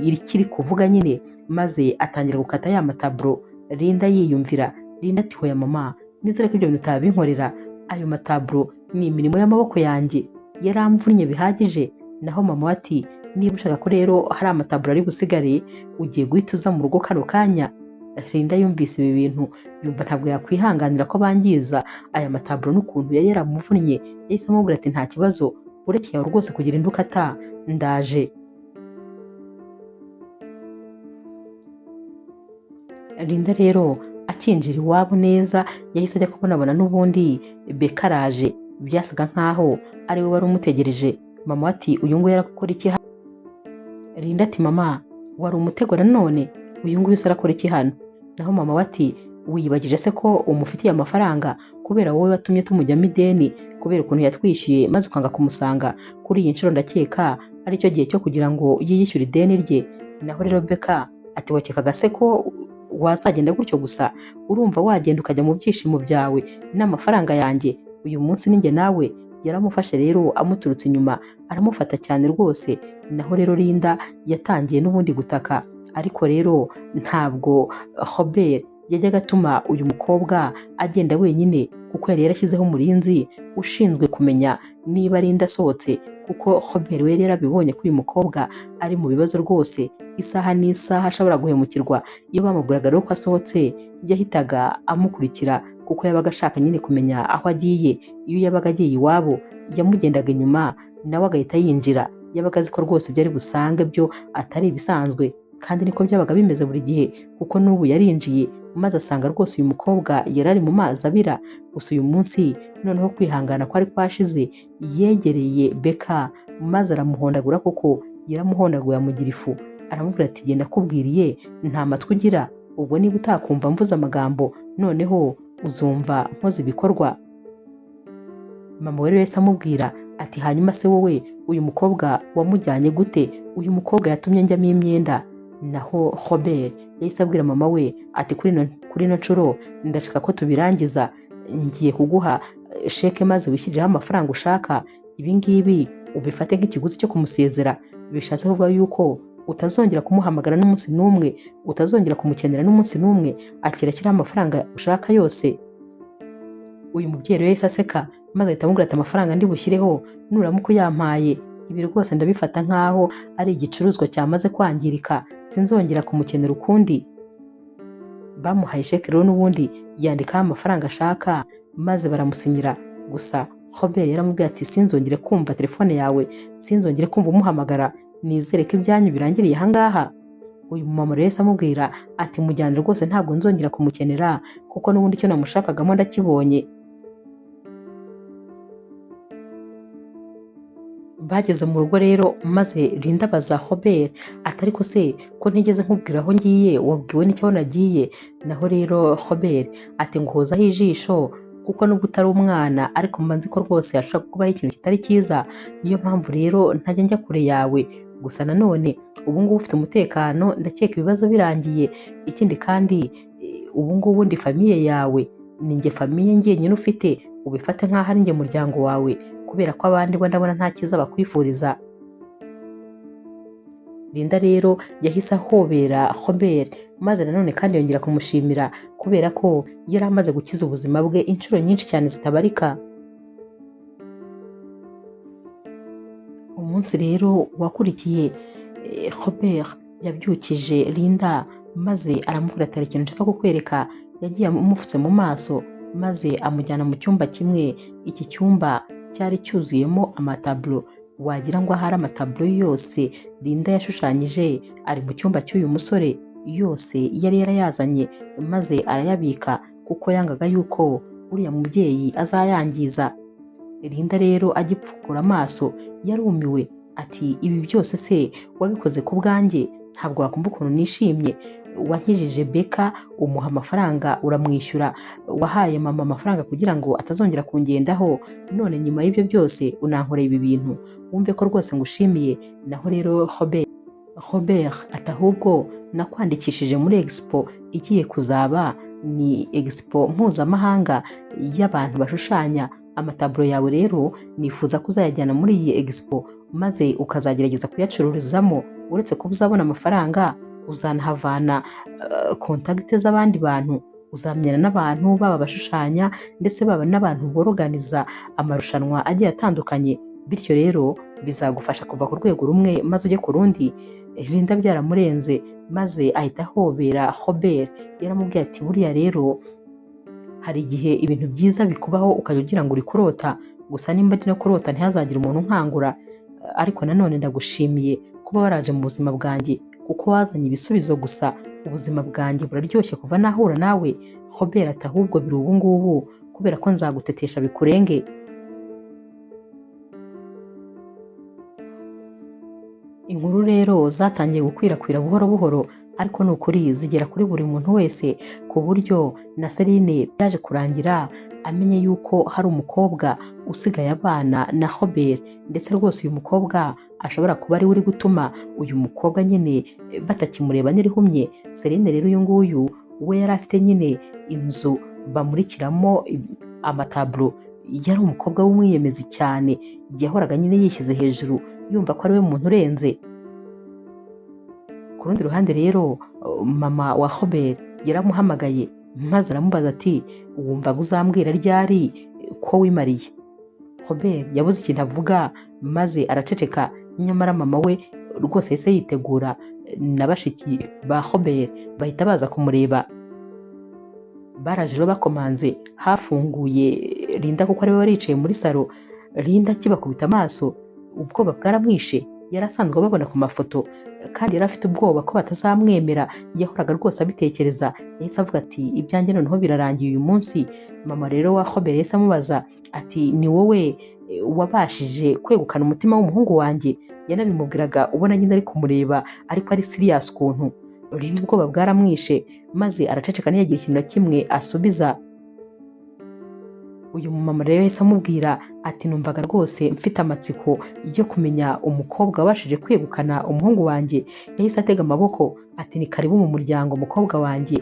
ikiri kuvuga nyine, maze atangira gukata ya matablo. Linda yiyumvira. Linda ati hoya mama, nizere ko ibyo bintu utabinkorera. Ayo matablo ni imirimo y'amaboko yanjye, yaramvunnye bihagije. Naho mama ati niba ushaka ko rero hari amatablo ari busigare, ugiye guhita uza mu rugo kano kanya. Linda yumvise ibi bintu yumva ntabwo yakwihanganira ko bangiza aya matablo n'ukuntu yari yaramuvunnye. Yahise amubwira ati nta kibazo, urekeye aho rwose kugira indi ukata, ndaje. Linda rero akinjira iwabo neza yahise ajya kubonabona n'ubundi Beka araje. Byasaga nkaho ari we wari umutegereje. Mama ati uyu nguyu arakora iki hano? Linda ati mama, wari umutego nanone? Uyu nguyu arakora iki hano? Naho mama ati wiyibagije se ko umufitiye amafaranga kubera wowe watumye tumujyamo ideni kubera ukuntu yatwishyuye maze ukanga kumusanga. Kuri iyi nshuro ndakeka ari cyo gihe cyo kugira ngo yiyishyure ideni rye. Naho rero Beka ati wakekaga se ko wazagenda gutyo gusa? Urumva wagenda ukajya mu byishimo byawe n'amafaranga yanjye? Uyu munsi ninjye nawe. Yaramufashe rero amuturutse inyuma aramufata cyane rwose. Naho rero Linda yatangiye n'ubundi gutaka, ariko rero ntabwo Robert yajyaga atuma uyu mukobwa agenda wenyine, kuko yari yarashyizeho umurinzi ushinzwe kumenya niba Linda asohotse, kuko Robert we yarabibonye ko uyu mukobwa ari mu bibazo rwose. Isaha n'isaha ashobora guhemukirwa. Iyo bamubwiraga rero ko asohotse yahitaga amukurikira, kuko yabaga ashaka nyine kumenya aho agiye. Iyo yabaga agiye iwabo yamugendaga inyuma nawe agahita yinjira. Yabaga azi ko rwose ibyo ari busange byo atari ibisanzwe, kandi niko byabaga bimeze buri gihe, kuko n'ubu yarinjiye maze asanga rwose uyu mukobwa yari ari mu mazi abira. Gusa uyu munsi noneho kwihangana kwari kwashize, yegereye Beka maze aramuhondagura, kuko yaramuhondaguye amugira ifu. Aramubwira ati genda akubwiriye nta matwi ugira, ubwo niba utakumva mvuze amagambo noneho uzumva nkoze ibikorwa. Mama we yahise amubwira ati hanyuma se wowe uyu mukobwa wamujyanye gute? Uyu mukobwa yatumye njyamo imyenda. Naho Robert yahise abwira mama we ati kuri ino nshuro ndashaka ko tubirangiza, ngiye kuguha sheke maze wishyirireho amafaranga ushaka. Ibi ngibi ubifate nk'ikiguzi cyo kumusezera. Bishatse kuvuga yuko utazongera kumuhamagara n'umunsi n'umwe, utazongera kumukenera n'umunsi n'umwe, akira amafaranga ushaka yose. Uyu mubyeyi rero yahise aseka maze ahita amubwira ati amafaranga ndi bushyireho nuramuka uyampaye, ibi rwose ndabifata nkaho ari igicuruzwa cyamaze kwangirika, sinzongera kumukenera ukundi. Bamuhaye sheke rero n'ubundi yandikaho amafaranga ashaka maze baramusinyira. Gusa Robert yaramubwiye ati sinzongere kumva telefone yawe, sinzongere kumva umuhamagara, nizere ko ibyanyu birangiriye ahangaha. Uyu mumama rero yahise amubwira ati mujyane rwose, ntabwo nzongera kumukenera kuko n'ubundi icyo namushakagamo ndakibonye. Bageze mu rugo rero maze Linda abaza Robert ati ariko se ko ntigeze nkubwira aho ngiye, wabwiwe n'icyo nagiye? Naho rero Robert ati nguhozaho ijisho, kuko nubwo utari umwana ariko mba nzi ko rwose hashobora kubaho ikintu kitari cyiza, niyo mpamvu rero ntajya njya kure yawe. Gusa nanone ubu ngubu ufite umutekano, ndakeka ibibazo birangiye. Ikindi kandi ubu ngubu ndi famiye yawe, ni njye famiye njyenyine ufite, ubifate nk'aho ari njye muryango wawe, kubera ko abandi bo ndabona nta cyiza bakwifuriza. Linda rero yahise ahobera Robert maze nanone kandi yongera kumushimira kubera ko yari amaze gukiza ubuzima bwe inshuro nyinshi cyane zitabarika. Umunsi rero wakurikiye, Robert yabyukije Linda maze aramubwira ati hari ikintu nshaka kukwereka. Yagiye amufutse mu maso maze amujyana mu cyumba kimwe. Iki cyumba cyari cyuzuyemo amatablo, wagira ngo ahari amatablo yose Linda yashushanyije ari mu cyumba cy'uyu musore, yose yari yarayazanye maze arayabika, kuko yangaga yuko uriya mubyeyi azayangiza. Linda rero agipfukura amaso yarumiwe ati ibi byose se wabikoze ku bwanjye? Ntabwo wakumva ukuntu nishimye? Wankijije Beka, umuha amafaranga uramwishyura, wahaye mama amafaranga kugira ngo atazongera kungendaho, none nyuma y'ibyo byose unankoreye ibi bintu? Wumve ko rwose ngushimiye. Naho rero Robert ati ahubwo nakwandikishije muri Expo igiye kuzaba, ni Expo mpuzamahanga y'abantu bashushanya amataburo yawe, rero nifuza ko uzayajyana muri iyi Expo maze ukazagerageza kuyacururizamo. Uretse kuba uzabona amafaranga, uzanahavana kontakite z'abandi bantu, uzamenyana n'abantu baba bashushanya ndetse baba n'abantu boroganiza amarushanwa agiye atandukanye, bityo rero bizagufasha kuva ku rwego rumwe maze ujye ku rundi. Linda byaramurenze maze ahita ahobera Robert. Yaramubwiye ati buriya rero hari igihe ibintu byiza bikubaho ukajya ugira ngo uri kurota, gusa nimba ndi no kurota ntihazagire umuntu unkangura. Ariko nanone ndagushimiye kuba waraje mu buzima bwanjye, kuko wazanye ibisubizo gusa. Ubuzima bwanjye buraryoshye kuva nahura nawe. Robert ati ahubwo biri ubu ngubu kubera ko nzagutetesha bikurenge. Inkuru rero zatangiye gukwirakwira buhoro buhoro, ariko ni ukuri zigera kuri buri muntu wese, ku buryo na Celine byaje kurangira amenye yuko hari umukobwa usigaye abana na Robert, ndetse rwose uyu mukobwa ashobora kuba ari we uri gutuma uyu mukobwa nyine batakimureba n'irihumye. Celine rero uyu nguyu we yari afite nyine inzu bamurikiramo amataburo, yari umukobwa w'umwiyemezi cyane, yahoraga nyine yishyize hejuru yumva ko ari we muntu urenze. Ku rundi ruhande rero mama wa Robert yaramuhamagaye maze aramubaza ati wumvaga uzambwira ryari ko wimariye? Robert yabuze ikintu avuga maze araceceka, nyamara mama we rwose yahise yitegura, na bashiki ba Robert bahita baza kumureba. Baraje rero bakomanze, hafunguye Linda kuko ariwe wari yicaye muri salo. Linda akibakubita amaso ubwoba bwaramwishe. Yari asanzwe babona ku mafoto kandi yari afite ubwoba ko batazamwemera, yahoraga rwose abitekereza. Yahise avuga ati ibyanjye noneho birarangiye uyu munsi. Mama rero wa Robert yahise amubaza ati ni wowe wabashije kwegukana umutima w'umuhungu wanjye? Yanabimubwiraga ubona nyine ari kumureba ariko ari serious ukuntu. Linda ubwoba bwaramwishe maze araceceka ntiyagira ikintu na kimwe asubiza. Uyu mumama rero yahise amubwira ati numvaga rwose mfite amatsiko yo kumenya umukobwa wabashije kwegukana umuhungu wanjye. Yahise atega amaboko ati ni karibu mu muryango mukobwa wanjye.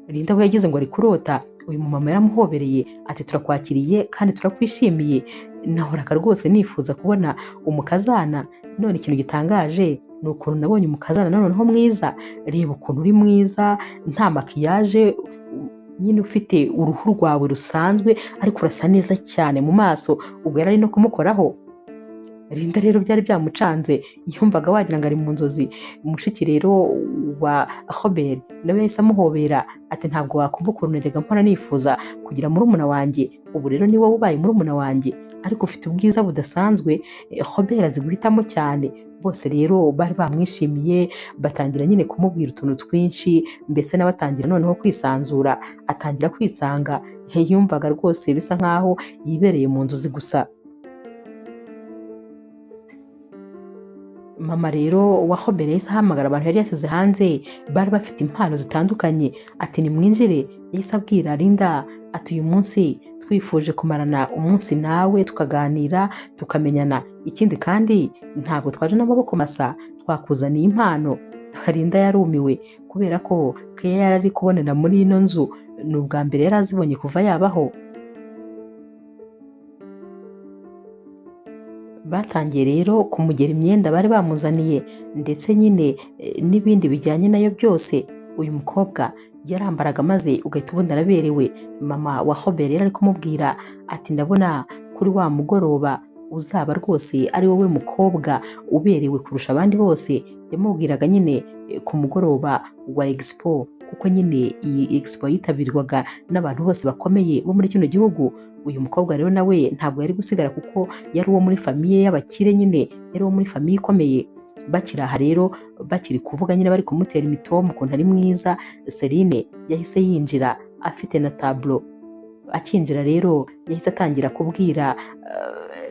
Linda we yagize ngo ari kurota. Uyu mumama yaramuhobereye ati turakwakiriye kandi turakwishimiye, nahoraga rwose nifuza kubona umukazana, none ikintu gitangaje ni ukuntu nabonye umukazana noneho mwiza. Reba ukuntu uri mwiza, nta makiyaje, nyine ufite uruhu rwawe rusanzwe ariko urasa neza cyane mu maso. Ubwo yari ari no kumukoraho. Linda rero byari byamucanze, yumvaga wagira ngo ari mu nzozi. Mushiki rero wa Robert nawe yahise amuhobera ati ntabwo wakumva ukuntu najyaga mpora nifuza kugira murumuna wanjye. Ubu rero ni wowe ubaye murumuna wanjye, ariko ufite ubwiza budasanzwe. Robert azi guhitamo cyane. Bose rero bari bamwishimiye, batangira nyine kumubwira utuntu twinshi, mbese nawe atangira noneho kwisanzura, atangira kwisanga. Yumvaga rwose bisa nkaho yibereye mu nzozi gusa. Mama rero wa Robert yahise ahamagara abantu yari yasize hanze, bari bafite impano zitandukanye, ati nimwinjire. Yahise abwira Linda ati uyu munsi twifuje kumarana umunsi nawe tukaganira tukamenyana, ikindi kandi ntabwo twaje n'amaboko masa, twakuzaniye impano. Linda yarumiwe kubera ko Keya yari ari kubonera muri ino nzu, ni ubwa mbere yari azibonye kuva yabaho. Batangiye rero kumugera imyenda bari bamuzaniye ndetse nyine n'ibindi bijyanye nayo byose. Uyu mukobwa yarambaraga maze ugahita ubona araberewe. Mama wa Robert yari ari kumubwira ati ndabona kuri wa mugoroba uzaba rwose ari wowe mukobwa uberewe kurusha abandi bose. Yamubwiraga nyine ku mugoroba wa Expo, kuko nyine iyi Expo yitabirwaga n'abantu bose bakomeye bo muri kino gihugu. Uyu mukobwa rero nawe ntabwo yari gusigara kuko yari uwo muri famiye y'abakire, nyine yari uwo muri famiye ikomeye. Bakiri aha rero bakiri kuvuga nyine bari kumutera imitoma ukuntu ari mwiza, Celine yahise yinjira afite na taburo. akinjira rero yahise atangira kubwira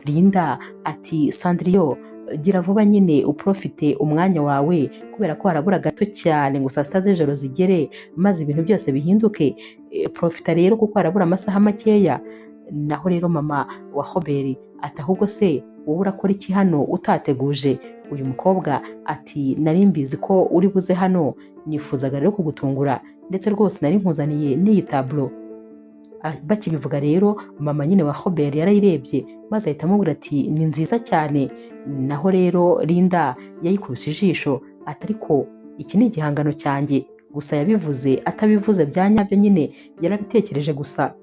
Linda ati Sandriyo, gira vuba nyine uprofite umwanya wawe kubera ko harabura gato cyane ngo saa sita z'ijoro zigere maze ibintu byose bihinduke. Profita rero kuko harabura amasaha makeya. Naho rero mama wa Hoberi ati ahubwo se wowe urakora iki hano utateguje? Uyu mukobwa ati nari mbizi ko uri buze hano, nifuzaga rero kugutungura ndetse rwose nari nkuzaniye n'iyi taburo. Bakibivuga rero mama nyine wa Hoberi yarayirebye maze ahita amubwira ati ni nziza cyane. Naho rero Linda yayikubise ijisho ati ariko iki ni igihangano cyanjye, gusa yabivuze atabivuze bya nyabyo, nyine yarabitekereje gusa.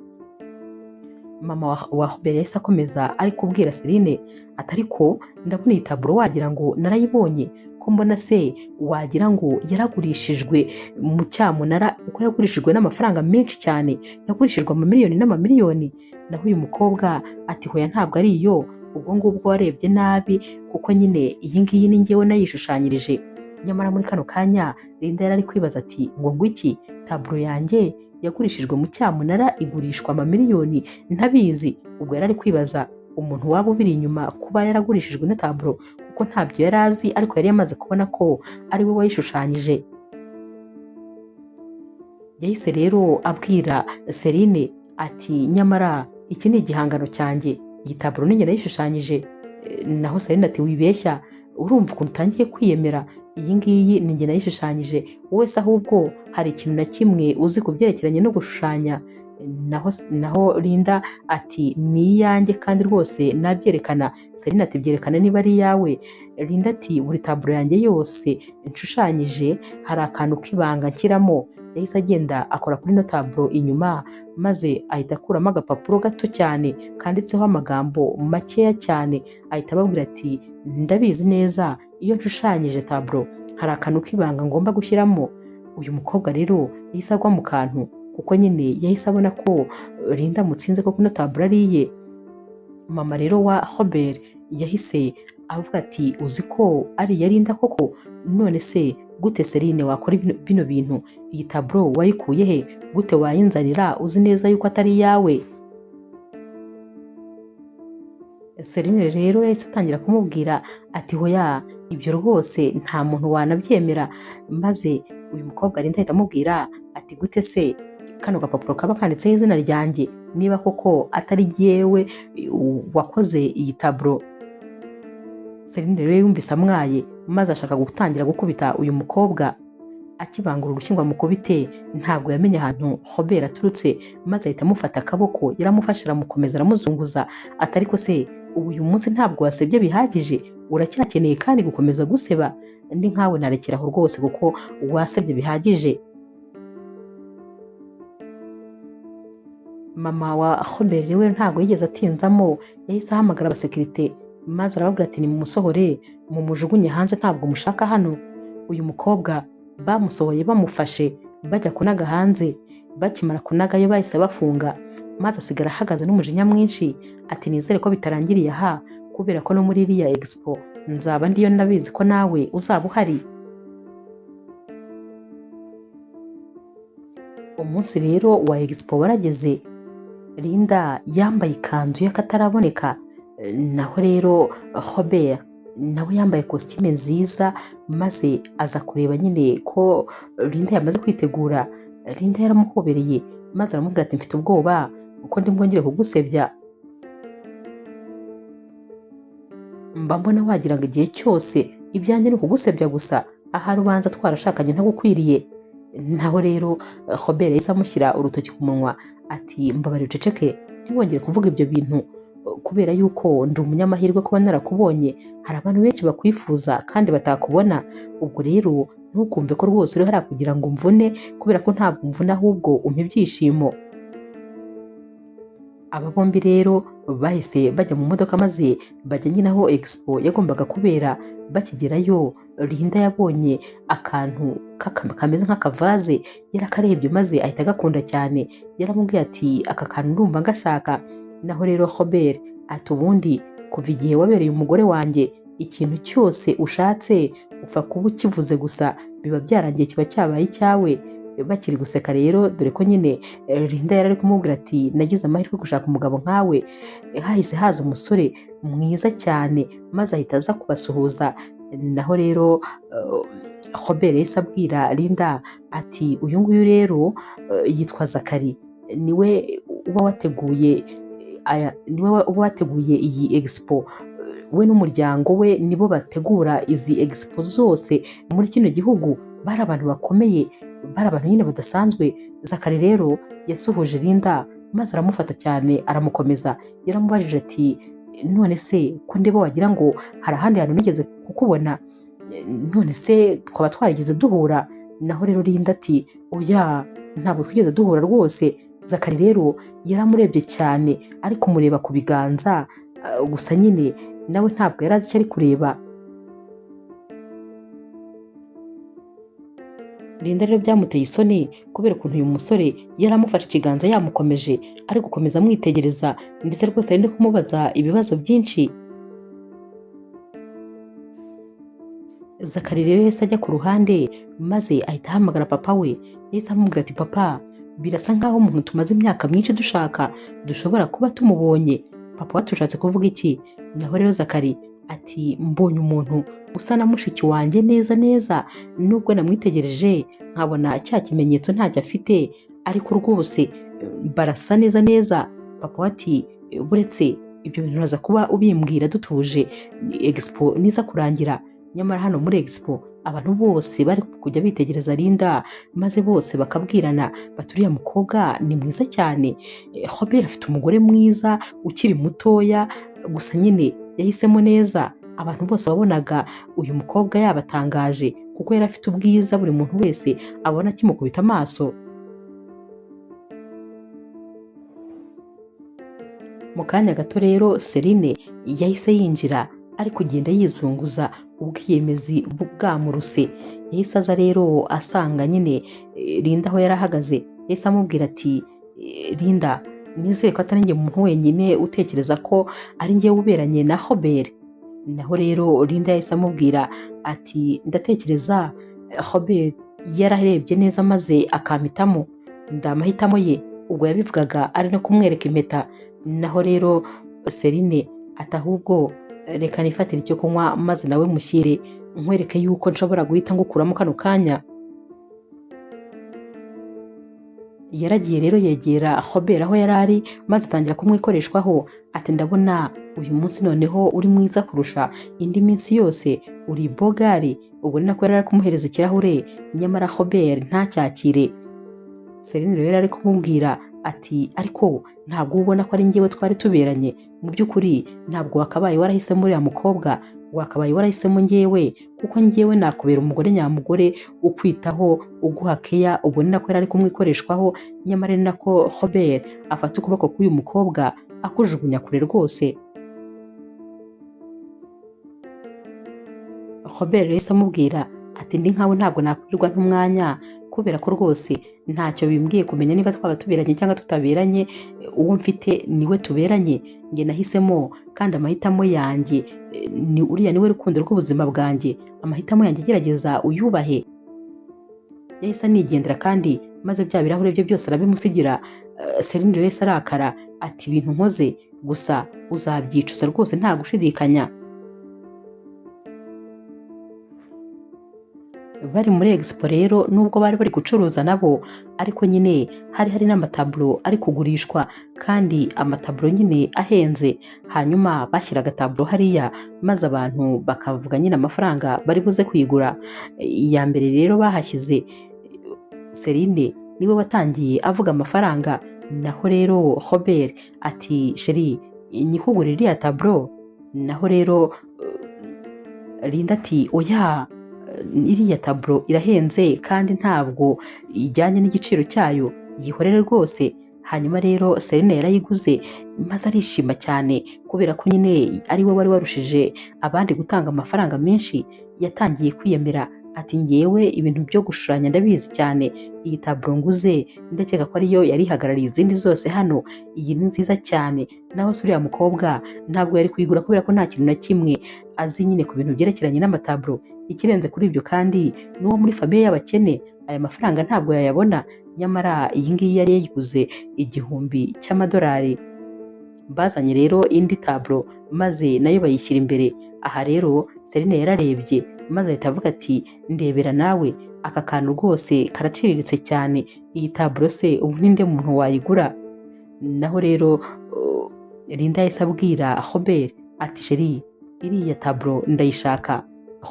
Mama wa Hoberi yahise akomeza ari kubwira Celine ati ariko ndabona iyi taburo wagira ngo narayibonye, ko mbona se wagira ngo yaragurishijwe mu cyamunara, uko yagurishijwe n'amafaranga menshi cyane, yagurishijwe amamiliyoni n'amamiliyoni. Naho uyu mukobwa ati hoya ntabwo ari iyo, ubwo ngubwo warebye nabi kuko nyine iyi ngiyi ni njyewe nayishushanyirije. Nyamara muri kano kanya Linda yari ari kwibaza ati ngo iki taburo yanjye yagurishijwe mu cyamunara igurishwa amamiliyoni ntabizi. Ubwo yari ari kwibaza umuntu waba ubiri inyuma kuba yaragurishijwe na taburo, kuko ntabyo yari azi, ariko yari yamaze kubona ko ari we wayishushanyije. Yahise rero abwira Celine ati nyamara iki ni igihangano cyanjye, iyi taburo ni njye nayishushanyije. Naho Celine ati wibeshya, urumva ukuntu utangiye kwiyemera, iyi ngiyi ni njye nayishushanyije, wowe se ahubwo hari ikintu na kimwe uzi ku byerekeranye no gushushanya? Naho Linda ati ni iyanjye kandi rwose nabyerekana. Celine ati byerekana niba ari iyawe. Linda ati buri taburo yanjye yose nshushanyije hari akantu k'ibanga nshyiramo. Yahise agenda akora kuri ino taburo inyuma maze ahita akuramo agapapuro gato cyane kanditseho amagambo makeya cyane, ahita ababwira ati ndabizi neza iyo nshushanyije taburo hari akantu k'ibanga ngomba gushyiramo. Uyu mukobwa rero yahise agwa mu kantu kuko nyine yahise abona ko Linda amutsinze ko ino taburo ari iye. Mama rero wa Hoberi yahise avuga ati uzi ko ari iya Linda koko? None se gute Celine wakora bino bintu? Iyi taburo wayikuye he? Gute wayinzanira uzi neza yuko atari iyawe? Celine rero yahise atangira kumubwira ati hoya ibyo rwose nta muntu wanabyemera. Maze uyu mukobwa Linda ahita amubwira ati gute se kano gapapuro kaba kanditseho izina ryanjye niba koko atari jyewe wakoze iyi taburo? Celine rero yumvise amwaye maze ashaka gutangira gukubita uyu mukobwa. Akibangura urushyi ngo amukubite ntabwo yamenye ahantu Hoberi aturutse, maze ahita amufata akaboko, yaramufashe aramukomeza aramuzunguza ati ariko se uyu munsi ntabwo wasebye bihagije? Uracyakeneye kandi gukomeza guseba? Ndi nkawe narekeraho rwose kuko wasebye bihagije. Mama wa Hoberi we ntabwo yigeze atinzamo, yahise ahamagara abasekirite maze arababwira ati nimumusohore mumujugunye hanze, ntabwo mushaka hano. Uyu mukobwa bamusohoye bamufashe bajya kunaga hanze. Bakimara kunagayo bahise bafunga, maze asigara ahagaze n'umujinya mwinshi ati nizere ko bitarangiriye aha, kubera ko no muri iriya expo nzaba ndiyo, ndabizi ko nawe uzaba uhari. Umunsi rero wa expo warageze. Linda yambaye ikanzu y'akataraboneka, naho rero Hoberi nawe yambaye kositime nziza, maze aza kureba nyine ko Linda yamaze kwitegura. Linda yaramuhobereye maze aramubwira ati mfite ubwoba uko ndi bwongere kugusebya, mba mbona wagira ngo igihe cyose ibyanjye ni ukugusebya gusa, ahari ubanza twarashakanye ntagukwiriye. Naho rero Hoberi yahise amushyira urutoki ku munwa ati mbabarira uceceke, ntiwongere kuvuga ibyo bintu, kubera yuko ndi umunyamahirwe kuba narakubonye. Hari abantu benshi bakwifuza kandi batakubona, ubwo rero ntukumve ko rwose uri hariya kugira ngo umvune, kubera ko ntabwo umvuna ahubwo umpa ibyishimo. Aba bombi rero bahise bajya mu modoka maze bajya nyine aho expo yagombaga kubera. Bakigerayo Linda yabonye akantu kameze nk'akavaze, yarakarebye maze ahita agakunda cyane. Yaramubwiye ati aka kantu ndumva ngashaka. Naho rero Hoberi ati ubundi kuva igihe wabereye umugore wanjye, ikintu cyose ushatse upfa kuba ukivuze gusa biba byarangiye kiba cyabaye icyawe. bakiri guseka rero dore ko nyine Linda yari ari kumubwira ati nagize amahirwe yo gushaka umugabo nkawe, hahise haza umusore mwiza cyane maze ahita aza kubasuhuza. Naho rero Robert yahise abwira Linda ati uyu nguyu rero yitwa Zakari, niwe uba wateguye iyi expo, we n'umuryango we nibo bategura izi expo zose muri kino gihugu, bari abantu bakomeye, bari abantu nyine badasanzwe. Zakari rero yasuhuje Linda maze aramufata cyane aramukomeza, yaramubajije ati none se ko ndeba wagira ngo hari ahandi hantu nigeze kukubona, none se twaba twarigeze duhura? Naho rero Linda ati oya, ntabwo twigeze duhura rwose. Zakari rero yaramurebye cyane ari kumureba ku biganza, gusa nyine nawe ntabwo yari azi icyo ari kureba. Linda rero byamuteye isoni kubera ukuntu uyu musore yari amufashe ikiganza yamukomeje, ari gukomeza amwitegereza ndetse rwose ari no kumubaza ibibazo byinshi. Zakari rero yahise ajya ku ruhande maze ahita ahamagara papa we, yahise amubwira ati papa, birasa nkaho umuntu tumaze imyaka myinshi dushaka dushobora kuba tumubonye. Papa watushatse kuvuga iki? Naho rero Zakari ati mbonye umuntu usa na mushiki wanjye neza neza, nubwo namwitegereje nkabona cya kimenyetso ntacyo afite, ariko rwose barasa neza neza. Papa ati buretse ibyo bintu uraza kuba ubimbwira dutuje expo niza kurangira. Nyamara hano muri expo abantu bose bari kujya bitegereza Linda maze bose bakabwirana bati uriya mukobwa ni mwiza cyane. Robert afite umugore mwiza ukiri mutoya, gusa nyine yahisemo neza. Abantu bose babonaga uyu mukobwa yabatangaje kuko yari afite ubwiza buri muntu wese abona akimukubita amaso. Mu kanya gato rero Celine yahise yinjira ari kugenda yizunguza, ubwiyemezi bwamuruse. Yahise aza rero asanga nyine Linda aho yari ahagaze, yahise amubwira ati Linda, nizere ko atari njye muntu wenyine utekereza ko ari njye uberanye na Robert. Naho rero Linda yahise amubwira ati ndatekereza Robert yararebye neza maze akampitamo, ndamahitamo ye. Ubwo yabivugaga ari no kumwereka impeta. Naho rero Celine ati ahubwo reka nifatire icyo kunywa maze nawe mushyire, nkwereke yuko nshobora guhita ngukuramo kano kanya. Yaragiye rero yegera Robert aho yari ari maze atangira kumwikoreshwaho ati ndabona uyu munsi noneho uri mwiza kurusha indi minsi yose, uri bogari. Ubwo ni nako yari ari kumuhereza ikirahure, nyamara Robert ntacyakire. Celine rero ari kumubwira ati ariko ntabwo ubona ko ari njyewe twari tuberanye? Mu by'ukuri ntabwo wakabaye warahisemo uriya mukobwa, wakabaye warahisemo njyewe, kuko njyewe nakubera umugore nyamugore ukwitaho, uguha keya. Ubwo ni nako yari ari kumwikoreshwaho, nyamara ni nako Robert afata ukuboko k'uyu mukobwa akujugunya kure rwose. Robert yahise amubwira ati ndi nkawe ntabwo nakwirirwa ntumwanya, kubera ko rwose ntacyo bimbwiye kumenya niba twaba tuberanye cyangwa tutaberanye. Uwo mfite niwe tuberanye, njye nahisemo, kandi amahitamo yanjye ni uriya, niwe rukundo rw'ubuzima bwanjye. Amahitamo yanjye gerageza uyubahe. Yahise anigendera kandi maze bya birahure bye byose arabimusigira. Celine yahise arakara ati ibintu nkoze gusa uzabyicuza rwose nta gushidikanya. Bari muri expo rero, nubwo bari bari gucuruza nabo, ariko nyine hari n'amataburo ari kugurishwa, kandi amataburo nyine ahenze. Hanyuma bashyiraga taburo hariya maze abantu bakavuga nyine amafaranga bari buze kwigura. Iya mbere rero bahashyize Celine niwe watangiye avuga amafaranga. Naho rero Robert ati sheri nyikugurira iriya taburo. Naho rero Linda ati oya, iriya taburo irahenze kandi ntabwo ijyanye n'igiciro cyayo, yihorere rwose. Hanyuma rero Celine yarayiguze maze arishima cyane kubera ko nyine ari we wari warushije abandi gutanga amafaranga menshi. Yatangiye kwiyemera ati ngewe ibintu byo gushushanya ndabizi cyane, iyi taburo nguze ndakeka ko ariyo yari ihagarariye izindi zose hano, iyi ni nziza cyane, naho se uriya mukobwa ntabwo yari kuyigura kubera ko nta kintu na kimwe azi nyine ku bintu byerekeranye n'amataburo. Ikirenze kuri ibyo kandi n'uwo muri famiye y'abakene aya mafaranga ntabwo yayabona, nyamara iyi ngiyi yari yayiguze $1000. Bazanye rero indi taburo maze nayo bayishyira imbere. Aha rero Celine yararebye maze ahita avuga ati ndebera nawe, aka kantu rwose karaciriritse cyane, iyi taburo se ubu ninde muntu wayigura? Naho rero Linda yahise abwira Robert ati sheri, iriya taburo ndayishaka.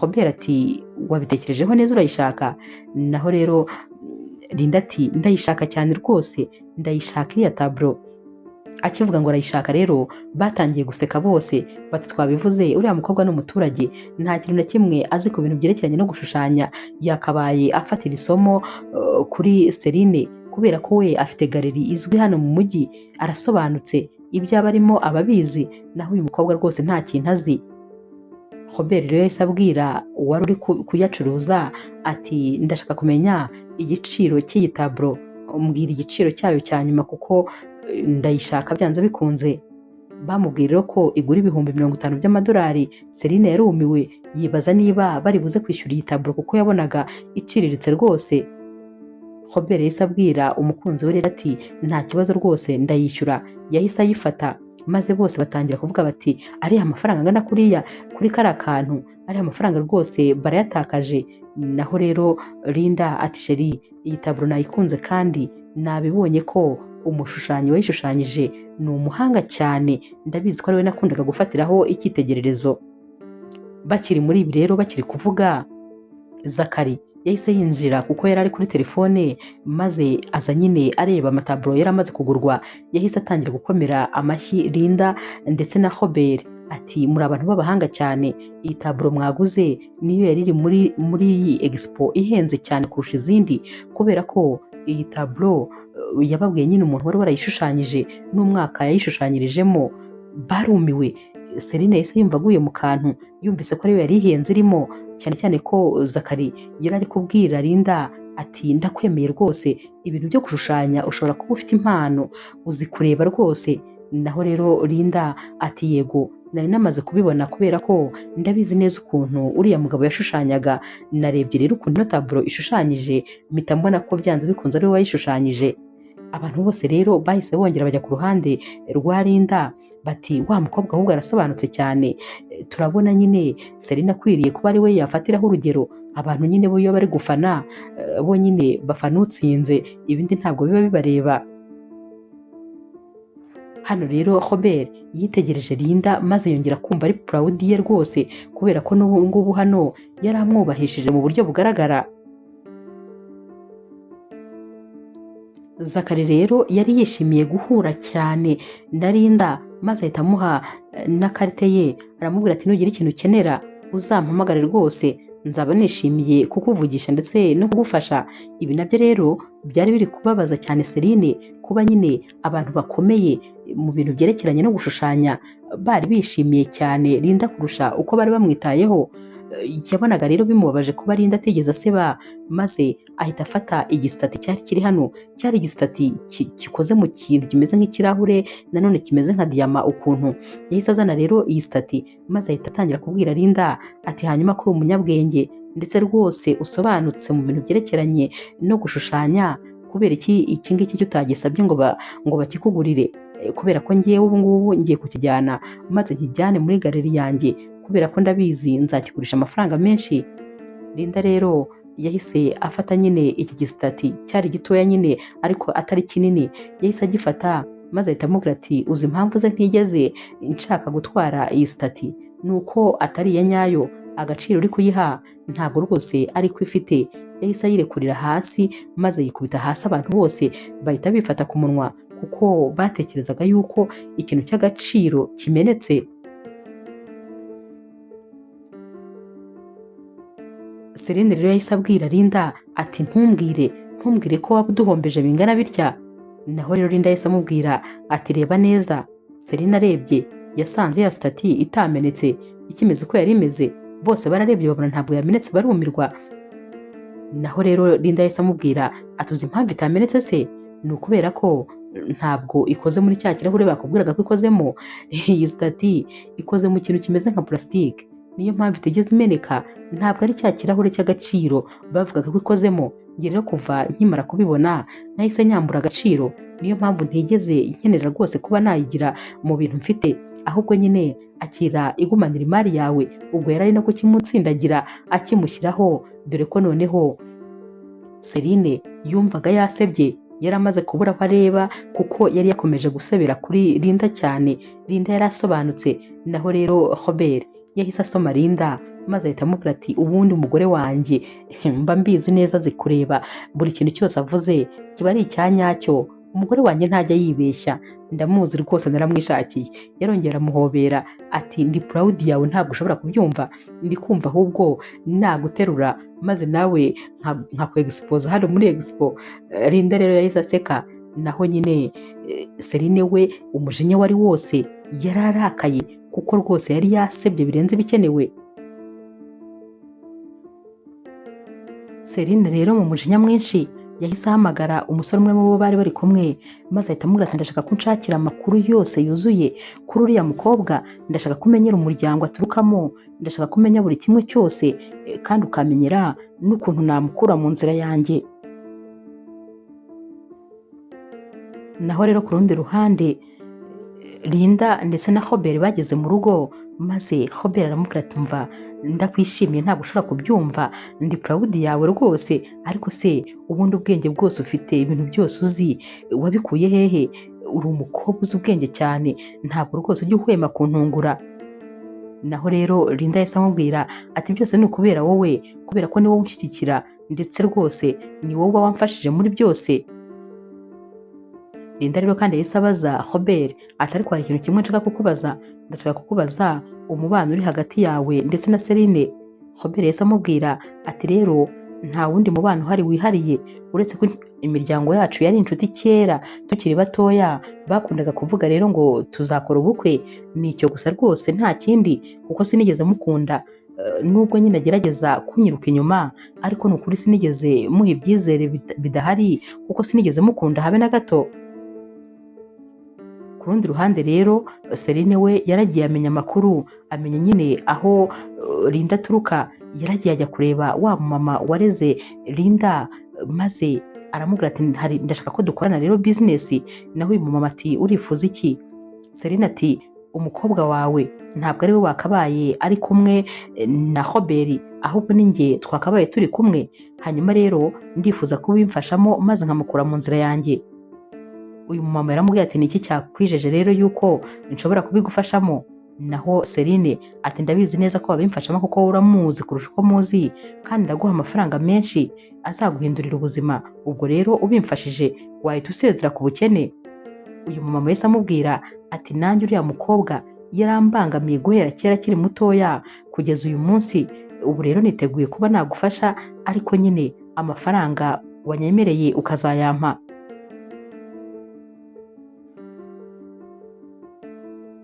Robert ati wabitekerejeho neza urayishaka? Naho rero Linda ati ndayishaka cyane rwose, ndayishaka iriya taburo. Akivuga ngo arayishaka rero batangiye guseka bose bati twabivuze uriya mukobwa n'umuturage nta kintu na kimwe azi ku bintu byerekeranye no gushushanya, yakabaye afatira isomo kuri Celine kubera ko we afite galeri izwi hano mu mujyi, arasobanutse, ibyo aba arimo ababizi, naho uyu mukobwa rwose nta kintu azi. Robert rero yahise abwira uwari uri kuyacuruza ati ndashaka kumenya igiciro cy'iyi taburo, umbwira igiciro cyayo cya nyuma kuko ndayishaka byanze bikunze. Bamubwira ko igura $50,000 by'amadolari. Celine yarumiwe yibaza niba bari buze kwishyura iyi taburo kuko yabonaga iciriritse rwose. Robert yahise abwira umukunzi we rero ati nta kibazo rwose ndayishyura. Yahise ayifata maze bose batangira kuvuga bati ariya amafaranga angana kuriya kuri kariya kantu, ariya amafaranga rwose barayatakaje. Naho rero Linda ati sheri, iyi taburo nayikunze kandi nabibonye ko umushushanyi wayishushanyije ni umuhanga cyane, ndabizi ko ari we nakundaga gufatiraho icyitegererezo. Bakiri muri ibi rero bakiri kuvuga, Zakari yahise yinjira kuko yari ari kuri telefone maze aza nyine areba amataburo yari amaze kugurwa. Yahise atangira gukomera amashyi Linda ndetse na Robert ati muri abantu b'abahanga cyane, iyi taburo mwaguze niyo yari iri muri iyi expo ihenze cyane kurusha izindi, kubera ko iyi taburo yababwiye nyine umuntu wari warayishushanyije n'umwaka yayishushanyirijemo. Barumiwe. Celine yahise yumva aguye mu kantu, yumvise ko ariyo yari ihenze irimo, cyane cyane ko Zakari yari ari kubwira Linda ati ndakwemeye rwose, ibintu byo gushushanya ushobora kuba ufite impano, uzi kureba rwose. Naho rero Linda ati yego, nari namaze kubibona kubera ko ndabizi neza ukuntu uriya mugabo yashushanyaga. Narebye rero ukuntu ino taburo ishushanyije mpita mbona ko byanze bikunze ari we wayishushanyije. Abantu bose rero bahise bongera bajya ku ruhande rwa Linda bati wa mukobwa ahubwo arasobanutse cyane, turabona nyine Celine akwiriye kuba ari we yafatiraho urugero. Abantu nyine bo iyo bari gufana bo nyine bafana utsinze, ibindi ntabwo biba bibareba. Hano rero Robert yitegereje Linda maze yongera kumva ari proud ye rwose, kubera ko n'ubu ngubu hano yari amwubahishije mu buryo bugaragara. Zakari rero yari yishimiye guhura cyane na Linda maze ahita amuha na karite ye, aramubwira ati nugira ikintu ukenera uzampamagare rwose, nzaba nishimiye kukuvugisha ndetse no kugufasha. Ibi nabyo rero byari biri kubabaza cyane Celine, kuba nyine abantu bakomeye mu bintu byerekeranye no gushushanya bari bishimiye cyane Linda kurusha uko bari bamwitayeho. Yabonaga rero bimubabaje kuba Linda atigeze aseba, maze ahita afata igisitati cyari kiri hano. Cyari igisitati gikoze mu kintu kimeze nk'ikirahure nanone kimeze nka diyama ukuntu. Yahise azana rero iyi stati maze ahita atangira kubwira Linda ati hanyuma ko uri umunyabwenge ndetse rwose usobanutse mu bintu byerekeranye no gushushanya, kubera iki ngiki cyo utagisabye ngo bakikugurire? Kubera ko ngiye ubu ngubu ngiye kukijyana maze nkijyane muri galeri yanjye, kubera ko ndabizi nzakigurisha amafaranga menshi. Linda rero yahise afata nyine iki gisitati cyari gitoya nyine ariko atari kinini, yahise agifata maze ahita amubwira ati uzi impamvu ze ntigeze nshaka gutwara iyi stati? Nuko atari iya nyayo, agaciro uri kuyiha ntabwo rwose ariko ifite. Yahise ayirekurira hasi maze yikubita hasi, abantu bose bahita bifata ku munwa kuko batekerezaga yuko ikintu cy'agaciro kimenetse. Celine rero yahise abwira Linda ati ntumbwire ko waba uduhombeje bingana bitya. Naho rero Linda yahise amubwira ati reba neza. Celine arebye yasanze ya stati itamenetse ikimeze uko yari imeze, bose bararebye babona ntabwo yamenetse barumirwa. naho rero Linda yahise amubwira atuzi impamvu itamenetse se ni ukubera ko ntabwo ikoze muri cya kirahure bakubwiraga ko ikozemo. Iyi stati ikoze mu kintu kimeze nka plastique, niyo mpamvu itigeze imeneka, ntabwo ari cya kirahure cy'agaciro bavugaga ko ikozemo. Njye rero kuva nkimara kubibona nahise nyambura agaciro, niyo mpamvu ntigeze nkenera rwose kuba nayigira mu bintu mfite, ahubwo nyine akira igumanira imari yawe. Ubwo yari ari no kukimutsindagira akimushyiraho, dore ko noneho Celine yumvaga yasebye, yari amaze kubura aho areba kuko yari yakomeje gusebera kuri Linda cyane. Linda yari asobanutse, naho rero Robert yahise asoma Linda maze ahita amubwira ati ubundi umugore wanjye mba mbizi neza zikureba, buri kintu cyose avuze kiba ari icyanyacyo. Umugore wanjye ntajya yibeshya, ndamuzi rwose naramwishakiye. Yarongera amuhobera ati ndi proud yawe, ntabwo ushobora kubyumva, ndi kumva ahubwo naguterura maze nawe nka expose hano muri expo. Linda rero yahise aseka, naho nyine Celine we umujinya wari wose, yararakaye kuko rwose yari yasebye birenze bikenewe. Celine rero mu mujinya mwinshi yahise ahamagara umusore umwe mu bo bari bari kumwe, maze ahita amubwira ati ndashaka ko unshakira amakuru yose yuzuye kuri uriya mukobwa, ndashaka kumenyera umuryango aturukamo, ndashaka kumenya buri kimwe cyose, kandi ukamenyera n'ukuntu namukura mu nzira yanjye. Naho rero ku rundi ruhande Linda ndetse na Robert bageze mu rugo, maze Robert aramubwira ati mva ndakwishimiye, ntabwo ushobora kubyumva, ndi proud yawe rwose, ariko se ubundi ubwenge bwose ufite, ibintu byose uzi wabikuye hehe? Uri umukobwa uzi ubwenge cyane, ntabwo rwose ujya uhwema kuntungura. Naho rero Linda yahise amubwira ati byose ni ukubera wowe, kubera ko ni wowe unshyigikira, ndetse rwose ni wowe uba wamfashije muri byose. Linda rero kandi yahise abaza Robert ati ariko hari ikintu kimwe nshaka kukubaza, ndashaka kukubaza umubano uri hagati yawe ndetse na Celine. Robert yahise amubwira ati rero nta wundi mubano uhari wihariye, uretse ko imiryango yacu yari inshuti kera tukiri batoya, bakundaga kuvuga rero ngo tuzakora ubukwe, nicyo gusa rwose nta kindi, kuko sinigeze mukunda. Nubwo nyine agerageza kunyiruka inyuma, ariko ni ukuri sinigeze muha ibyizere bidahari, kuko sinigeze mukunda habe na gato. Ku rundi ruhande rero Celine we yaragiye amenya amakuru, amenya nyine aho Linda aturuka, yaragiye ajya kureba wa mama wareze Linda, maze aramubwira ati ndashaka ko dukorana rero business. Naho uyu mama ati urifuza iki? Celine ati umukobwa wawe ntabwo ari we wakabaye ari kumwe na Robert, ahubwo ni njye twakabaye turi kumwe. Hanyuma rero ndifuza kubimfashamo maze nkamukura mu nzira yanjye. Uyu mama yaramubwiye ati niki cyakwijeje rero yuko nshobora kubigufashamo? Naho Celine ati ndabizi neza ko wabimfashamo kuko uramuzi kurusha uko muzi, kandi ndaguha amafaranga menshi azaguhindurira ubuzima. Ubwo rero ubimfashije wahita usezera ku bukene. Uyu mama yahise amubwira ati nanjye uriya mukobwa yarambangamiye guhera kera akiri mutoya kugeza uyu munsi, ubu rero niteguye kuba nagufasha, ariko nyine amafaranga wanyemereye ukazayampa.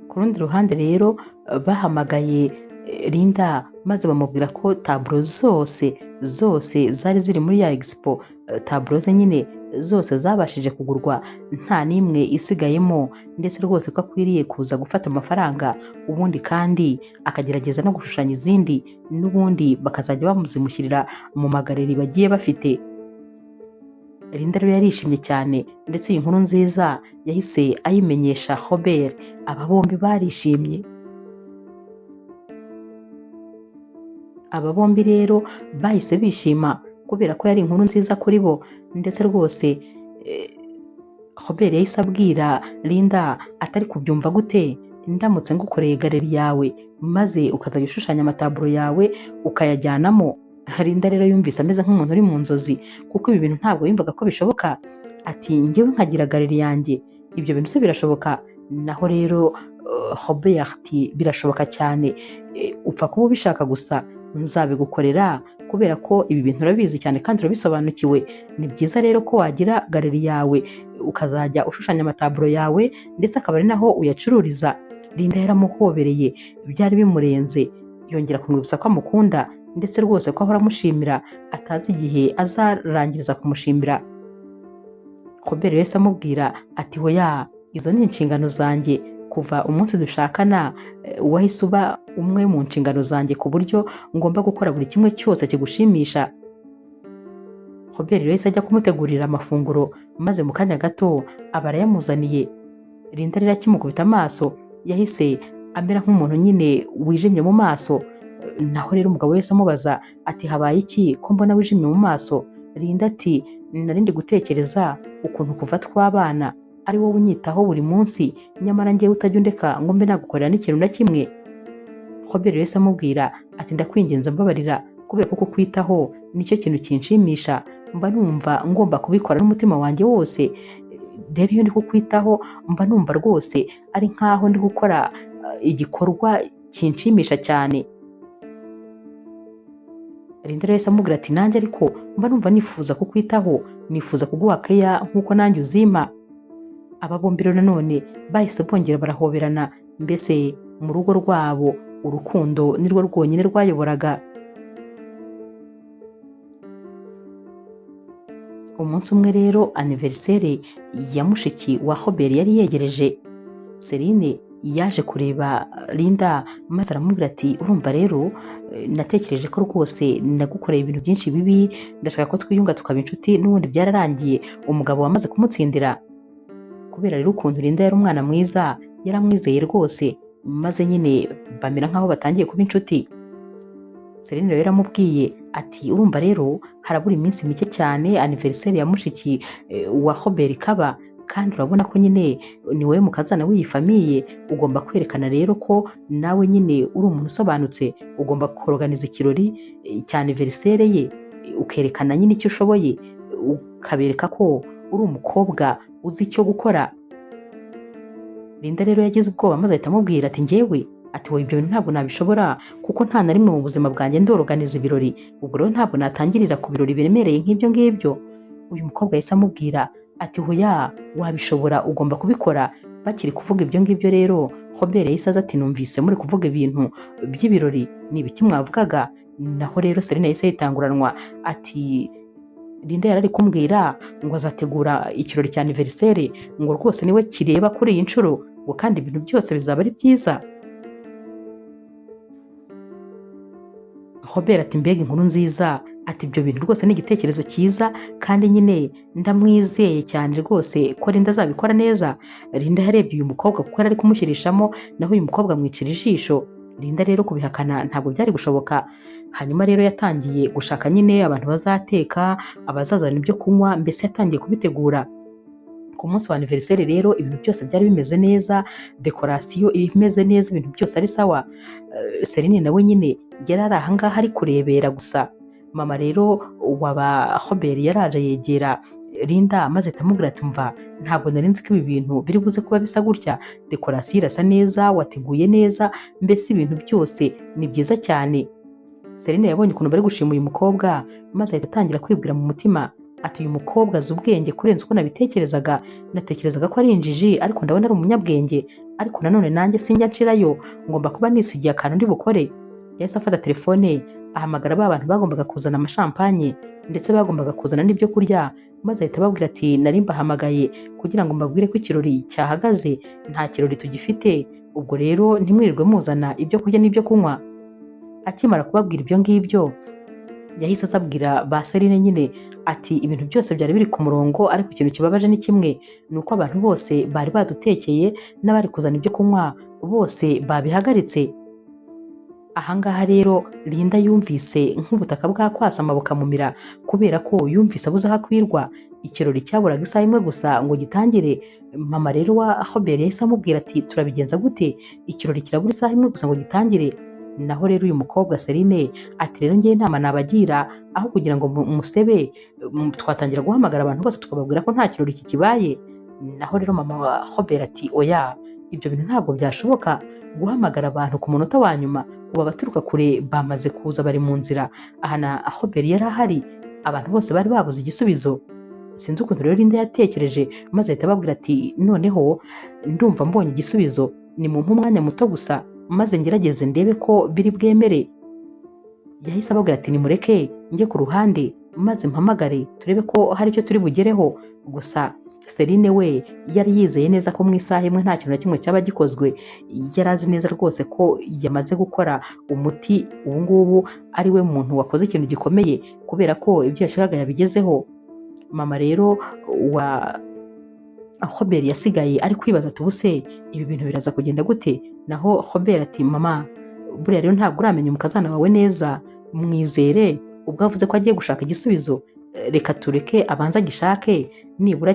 Ku rundi ruhande rero bahamagaye Linda maze bamubwira ko taburo zose zari ziri muri ya expo, taburo ze nyine zose zabashije kugurwa, nta n'imwe isigayemo, ndetse rwose ko akwiriye kuza gufata amafaranga, ubundi kandi akagerageza no gushushanya izindi, n'ubundi bakazajya bamuzimushyirira mu magareri bagiye bafite. Linda rero yarishimye cyane, ndetse iyi nkuru nziza yahise ayimenyesha Robert. Aba bombi barishimye. Aba bombi rero bahise bishima kubera ko yari inkuru nziza kuri bo, ndetse rwose Robert yahise abwira Linda atari kubyumva gute ndamutse ngukoreye galeri yawe maze ukazajya ushushanya amataburo yawe ukayajyanamo. Linda rero yumvise ameze nk'umuntu uri mu nzozi, kuko ibi bintu ntabwo yumvaga ko bishoboka. Ati njyewe nkagira galeri yanjye, ibyo bintu se birashoboka? Naho rero Robert ati birashoboka cyane, upfa kuba ubishaka gusa nzabigukorera, kubera ko ibi bintu urabizi cyane kandi urabisobanukiwe. Ni byiza rero ko wagira galeri yawe ukazajya ushushanya amataburo yawe, ndetse akaba ari naho uyacururiza. Linda yaramuhobereye, byari bimurenze, yongera kumwibutsa ko amukunda, ndetse rwose ko ahora amushimira atazi igihe azarangiriza kumushimira. Robert yahise amubwira ati hoya, izo ni inshingano zanjye kuva umunsi dushakana, wahise uba umwe mu nshingano zanjye ku buryo ngomba gukora buri kimwe cyose kigushimisha. Robert yahise ajya kumutegurira amafunguro maze mu kanya gato aba arayamuzaniye. Linda rero akimukubita amaso yahise amera nk'umuntu nyine wijimye mu maso. Naho rero umugabo wese amubaza ati habaye iki ko mbona wijimye mu maso? Linda ati narindi gutekereza ukuntu kuva twabana ari wowe unyitaho buri munsi, nyamara njyewe utajya undeka ngo mbe nagukorera n'ikintu na kimwe. Robert yahise amubwira ati ndakwinginze mbabarira, kubera ko kukwitaho nicyo kintu kinshimisha, mba numva ngomba kubikora n'umutima wanjye wose. Rero iyo ndi kukwitaho mba numva rwose ari nkaho ndi gukora igikorwa kinshimisha cyane. Linda rero yahise amubwira ati nanjye ariko mba numva nifuza kukwitaho, nifuza kuguha keya nk'uko nanjye uzimpa. Aba bombi rero nanone bahise bongera barahoberana, mbese mu rugo rwabo urukundo nirwo rwonyine rwayoboraga. Umunsi umwe rero anniversaire ya mushiki wa Robert yari yegereje. Celine yaje kureba Linda maze aramubwira ati urumva rero natekereje ko rwose nagukoreye ibintu byinshi bibi, ndashaka ko twiyunga tukaba inshuti, n'ubundi byararangiye umugabo wamaze kumutsindira. Kubera rero ukuntu Linda yari umwana mwiza, yaramwizeye rwose, maze nyine bamera nkaho batangiye kuba inshuti. Celine rero yaramubwiye ati urumva rero harabura iminsi mike cyane anniversaire ya mushiki wa Robert kaba, kandi urabona ko nyine ni wowe mukazana w'iyi famiye, ugomba kwerekana rero ko nawe nyine uri umuntu usobanutse, ugomba kuorganiza ikirori cya anniversaire ye, ukerekana nyine icyo ushoboye, ukabereka ko uri umukobwa uzi icyo gukora. Linda rero yagize ubwoba maze ahita amubwira ati njyewe ati wowe ibyo bintu ntabwo nabishobora, kuko nta na rimwe mu buzima bwanjye ndoroganiza ibirori, ubwo rero ntabwo natangirira ku birori biremereye nk'ibyo ngibyo. Uyu mukobwa yahise amubwira ati hoya, wabishobora, ugomba kubikora. Bakiri kuvuga ibyo ngibyo rero Robert yahise aza ati numvise muri kuvuga ibintu by'ibirori, ni ibiki mwavugaga? Naho rero Celine yahise yitanguranwa ati Linda yarari kumbwira ngo azategura ikirori cya anniversaire, ngo rwose niwe kireba kuri iyi nshuro, ngo kandi ibintu byose bizaba ari byiza. Robert ati mbega inkuru nziza, ati ibyo bintu rwose ni igitekerezo cyiza, kandi nyine ndamwizeye cyane rwose ko Linda azabikora neza. Linda yarebye uyu mukobwa kuko yari kumushyirishamo, naho uyu mukobwa amwicira ijisho. Linda rero kubihakana ntabwo byari gushoboka. Hanyuma rero yatangiye gushaka nyine abantu bazateka, abazazana ibyo kunywa, mbese yatangiye kubitegura. Ku munsi wa anniversaire rero ibintu byose byari bimeze neza, dekorasiyo imeze neza, ibintu byose ari sawa. Celine nawe nyine yari ari ahangaha ari kurebera gusa. Mama rero waba Robert yaraje yegera Linda maze atamubwira ati mva, ntabwo nari nzi ko ibi bintu biri buze kuba bisa gutya, dekorasiyo irasa neza, wateguye neza, mbese ibintu byose ni byiza cyane. Celine yabonye ukuntu bari gushima uyu mukobwa maze ahita atangira kwibwira mu mutima ati uyu mukobwa azi ubwenge kurenza uko nabitekerezaga. Natekerezaga ko ari injiji, ariko ndabona ari umunyabwenge, ariko nanone nanjye sinjya nshirayo, ngomba kuba nisigiye akantu ndi bukore. Yahise afata telefone ahamagara ba bantu bagombaga kuzana amashampanye ndetse bagombaga kuzana n'ibyo kurya, maze ahita ababwira ati nari mbahamagaye kugira ngo mbabwire ko ikirori cyahagaze, nta kirori tugifite, ubwo rero ntimwirirwe muzana ibyo kurya n'ibyo kunywa. Akimara kubabwira ibyo ngibyo yahise azabwira ba Celine nyine ati ibintu byose byari biri ku murongo, ariko ikintu kibabaje ni kimwe, ni uko abantu bose bari badutekeye n'abari kuzana ibyo kunywa bose babihagaritse. Ahangaha rero Linda yumvise nk'ubutaka bwakwasama bukamumira, kubera ko yumvise abuze aho akwirwa. Ikirori cyaburaga isaha imwe gusa ngo gitangire. Mama rero wa Robert yahise amubwira ati turabigenza gute, ikirori kirabura isaha imwe gusa ngo gitangire. Naho rero uyu mukobwa Celine ati rero ngiye inama nabagira, aho kugira ngo musebe twatangira guhamagara abantu bose tukababwira ko nta kirori kikibaye. Naho rero mama wa Robert ati oya, ibyo bintu ntabwo byashoboka, guhamagara abantu ku munota wa nyuma, ubu abaturuka kure bamaze kuza bari mu nzira. Aha na Robert yari ahari, abantu bose bari babuze igisubizo. Sinzi ukuntu rero Linda yatekereje maze ahita ababwira ati noneho ndumva mbonye igisubizo, ni mu umwanya muto gusa maze ngerageze ndebe ko biri bwemere. yahise ababwira ati nimureke njye ku ruhande maze mpamagare turebe ko hari icyo turi bugereho. Gusa Celine we yari yizeye neza ko mu isaha imwe nta kintu na kimwe cyaba gikozwe. Yari azi neza rwose ko yamaze gukora umuti, ubu ngubu ari we muntu wakoze ikintu gikomeye kubera ko ibyo yashakaga yabigezeho. Mama rero wa Robert yasigaye ari kwibaza ati ubuse ibi bintu biraza kugenda gute? Naho Robert ati mama, buriya rero ntabwo uramenya umukazana wawe neza, mwizere, ubwo avuze ko agiye gushaka igisubizo, reka tureke abanza gishake, nibura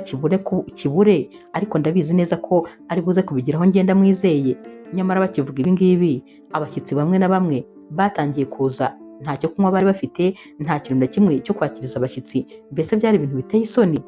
kibure, ariko ndabizi neza ko ari buze kubigeraho, ngenda mwizeye. Nyamara bakivuga ibi ngibi, abashyitsi bamwe na bamwe batangiye kuza, ntacyo kunywa bari bafite, nta kintu na kimwe cyo kwakiriza abashyitsi, mbese byari ibintu biteye isoni.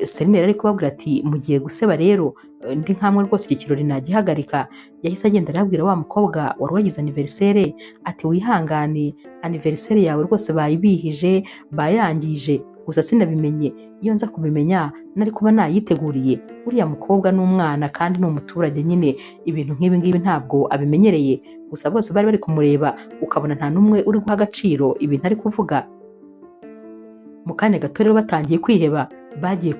Celine rero ari kubabwira ati mugiye guseba rero, ndi nkamwe rwose iki kirori nagihagarika. Yahise agenda arabwira wa mukobwa wari wagize anniversaire ati wihangane, anniversaire yawe rwose bayibihije, bayangije, gusa sinabimenye, iyo nza kubimenya nari kuba nayiteguriye. Uriya mukobwa n'umwana kandi ni umuturage nyine, ibintu nk'ibi ngibi ntabwo abimenyereye. Gusa bose bari bari kumureba ukabona nta n'umwe uri guha agaciro ibintu ari kuvuga. Mu kanya gato rero batangiye kwiheba, bagiye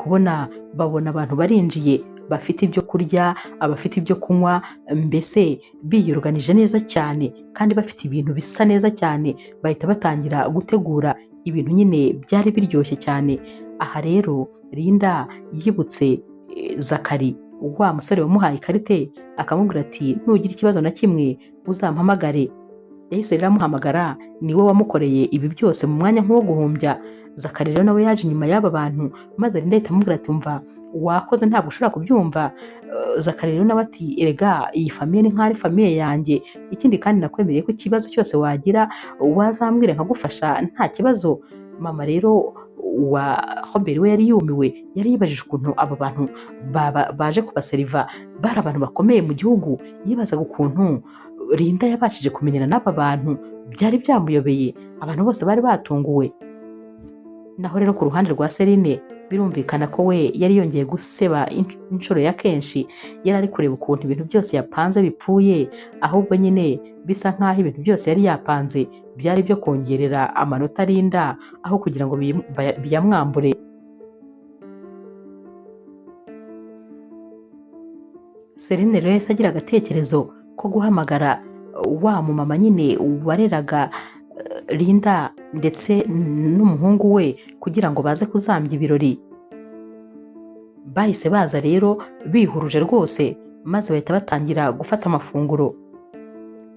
babona abantu barinjiye bafite ibyo kurya, abafite ibyo kunywa, mbese biyoruganije neza cyane kandi bafite ibintu bisa neza cyane, bahita batangira gutegura ibintu nyine byari biryoshye cyane. Aha rero Linda yibutse Zakari, wa musore wamuhaye ikarite, akamubwira ati nugira ikibazo na kimwe uzampamagare. Yahise rero amuhamagara, niwe wamukoreye ibi byose mu mwanya nk'uwo guhumbya. Zakari rero nawe yaje inyuma y'aba bantu, maze Linda ahita amubwira ati umva, wakoze ntabwo ushobora kubyumva. Zakari rero nawe ati erega iyi famiye ni nk'ari famiye yanjye, ikindi kandi nakwemereye ko ikibazo cyose wagira wazambwira nkagufasha nta kibazo. Mama rero wa Robert we yari yumiwe, yari yibajije ukuntu aba bantu baje kubaseriva bari abantu bakomeye mu gihugu. Yibazaga ukuntu Linda yabashije kumenyana n'aba bantu, byari byamuyobeye, abantu bose bari batunguwe. Naho rero ku ruhande rwa Celine birumvikana ko we yari yongeye guseba inshuro ya kenshi, yari ari kureba ukuntu ibintu byose yapanze bipfuye, ahubwo nyine bisa nk'aho ibintu byose yari yapanze byari byo kongerera amanota Linda aho kugira ngo biyamwambure. Celine rero yahise agira agatekerezo ko guhamagara wa mumama nyine wareraga Linda ndetse n'umuhungu we kugira ngo baze kuzambya ibirori. Bahise baza rero bihuruje rwose, maze bahita batangira gufata amafunguro,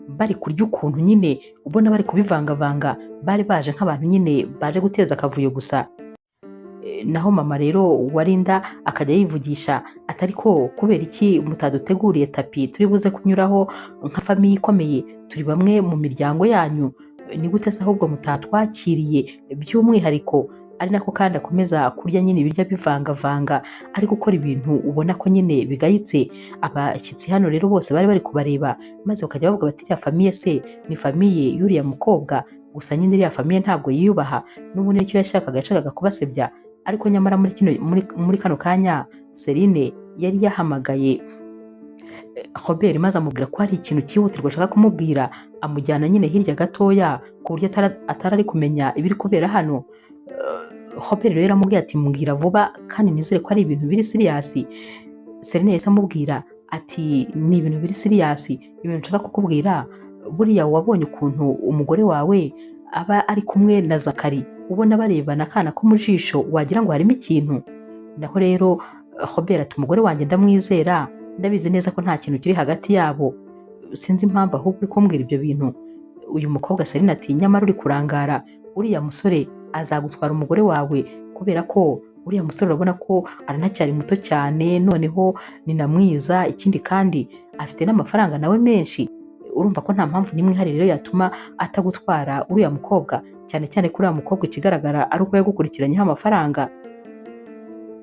bari kurya ukuntu nyine ubona bari kubivangavanga, bari baje nk'abantu nyine baje guteza akavuyo gusa. Naho mama rero wa Linda akajya yivugisha atari ko kubera iki mutaduteguriye tapi turi buze kunyuraho nka famiye ikomeye, turi bamwe mu miryango yanyu, ni gute se ahubwo mutatwakiriye by'umwihariko? Ari nako kandi akomeza kurya nyine ibirya bivangavanga, ari gukora ibintu ubona ko nyine bigayitse. Abashyitsi hano rero bose bari bari kubareba, maze bakajya bavuga bati iriya famiye se ni famiye y'uriya mukobwa, gusa nyine iriya famiye ntabwo yiyubaha, n'ubundi nicyo yashakaga kubasebya. Ariko nyamara muri kano kanya Celine yari yahamagaye Robert maze amubwira ko hari ikintu cyihutirwa ashaka kumubwira, amujyana nyine hirya gatoya ku buryo atari kumenya ibiri kubera hano. Robert rero amubwira ati mbwira vuba kandi nizere ko ari ibintu biri siriyasi. Celine yahise amubwira ati ni ibintu biri siriyasi, ibintu nshaka kukubwira, buriya wabonye ukuntu umugore wawe aba ari kumwe na Zakari, ubona barebana akana ko mu jisho wagira ngo harimo ikintu. Naho rero Robert ati umugore wanjye ndamwizera, ndabizi neza ko nta kintu kiri hagati yabo, sinzi impamvu ahubwo uri kumbwira ibyo bintu. Uyu mukobwa Celine ati nyamara uri kurangara, uriya musore azagutwara umugore wawe, kubera ko uriya musore urabona ko aranacyari muto cyane, noneho ni na mwiza, ikindi kandi afite n'amafaranga nawe menshi. Urumva ko nta mpamvu n'imwe ihari rero yatuma atagutwara uriya mukobwa, cyane cyane ko uriya mukobwa ikigaragara ari uko yagukurikiranyeho amafaranga.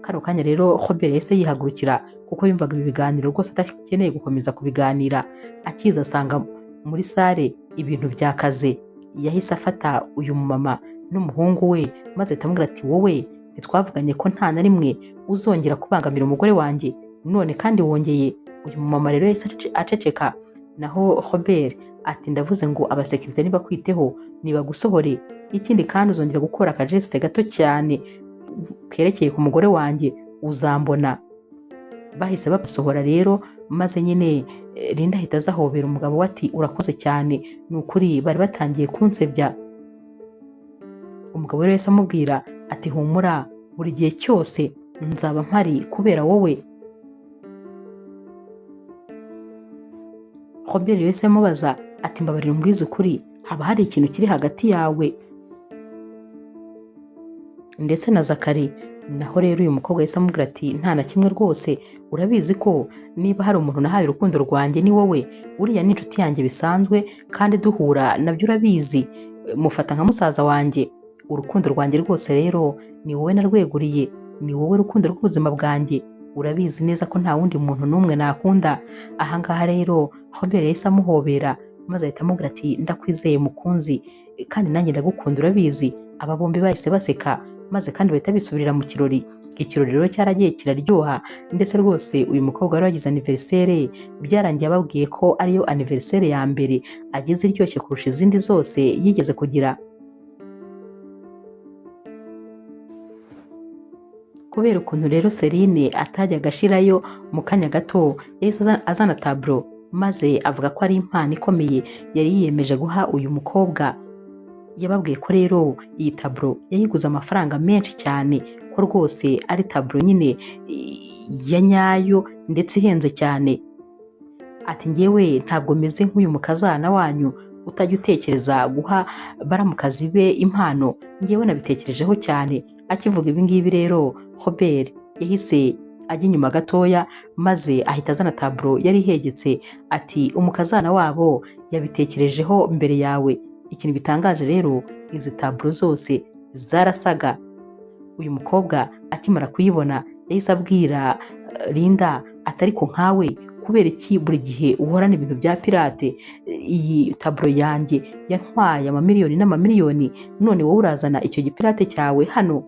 Kano kanya rero Robert yahise yihagurukira kuko yumvaga ibi biganiro rwose atakeneye gukomeza kubiganira. Akiza asanga muri sale ibintu byakaze, yahise afata uyu mumama n'umuhungu we maze atamubwira ati wowe ntitwavuganye ko nta na rimwe uzongera kubangamira umugore wanjye, none kandi wongeye. Uyu mumama rero yahise aceceka, naho Robert ati ndavuze ngo abasekirite nibakwiteho nibagusohore, ikindi kandi uzongera gukora akajesite gato cyane kerekeye ku mugore wanjye uzambona. Bahise babasohora rero, maze nyine Linda ahita azahobera umugabo we ati urakoze cyane, ni ukuri bari batangiye kunsebya. Umugabo rero yahise amubwira ati humura, buri gihe cyose nzaba mpari kubera wowe. Robert yahise amubaza ati mbabarira umbwize ukuri, haba hari ikintu kiri hagati yawe ndetse na Zakari? Naho rero uyu mukobwa yahise amubwira ati nta na kimwe rwose, urabizi ko niba hari umuntu nahaye urukundo rwanjye ni wowe, uriya ni inshuti yanjye bisanzwe kandi duhura nabyo urabizi, mufata nka musaza wanjye. Urukundo rwanjye rwose rero ni wowe narweguriye, ni wowe rukundo rw'ubuzima bwanjye, urabizi neza ko nta wundi muntu n'umwe nakunda. Ahangaha rero Robert yahise amuhobera maze ahita amubwira ati ndakwizeye mukunzi, kandi nanjye ndagukunda urabizi. Aba bombi bahise baseka maze kandi bahita bisubirira mu kirori. Ikirori rero cyaragiye kiraryoha, ndetse rwose uyu mukobwa wari wagize anniversaire byarangiye ababwiye ko ariyo anniversaire ya mbere agize iryoshye kurusha izindi zose yigeze kugira. Kubera ukuntu rero Celine atajyaga ashirayo, mu kanya gato yahise azana taburo maze avuga ko ari impano ikomeye yari yiyemeje guha uyu mukobwa. Yababwiye ko rero iyi taburo yayiguze amafaranga menshi cyane, ko rwose ari taburo nyine ya nyayo ndetse ihenze cyane. Ati ngewe ntabwo meze nk'uyu mukazana wanyu utajya utekereza guha baramukazi be impano, ngewe nabitekerejeho cyane. Akivuga ibi ngibi rero Robert yahise ajya inyuma gatoya maze ahita azana taburo yari ihegetse ati umukazana wabo yabitekerejeho mbere yawe. Ikintu bitangaje rero, izi taburo zose zarasaga. Uyu mukobwa akimara kuyibona yahise abwira Linda ati ariko nkawe kubera iki buri gihe uhorana ibintu bya pirate? Iyi taburo yanjye yantwaye amamiliyoni n'amamiliyoni, none wowe urazana icyo gipirate cyawe hano?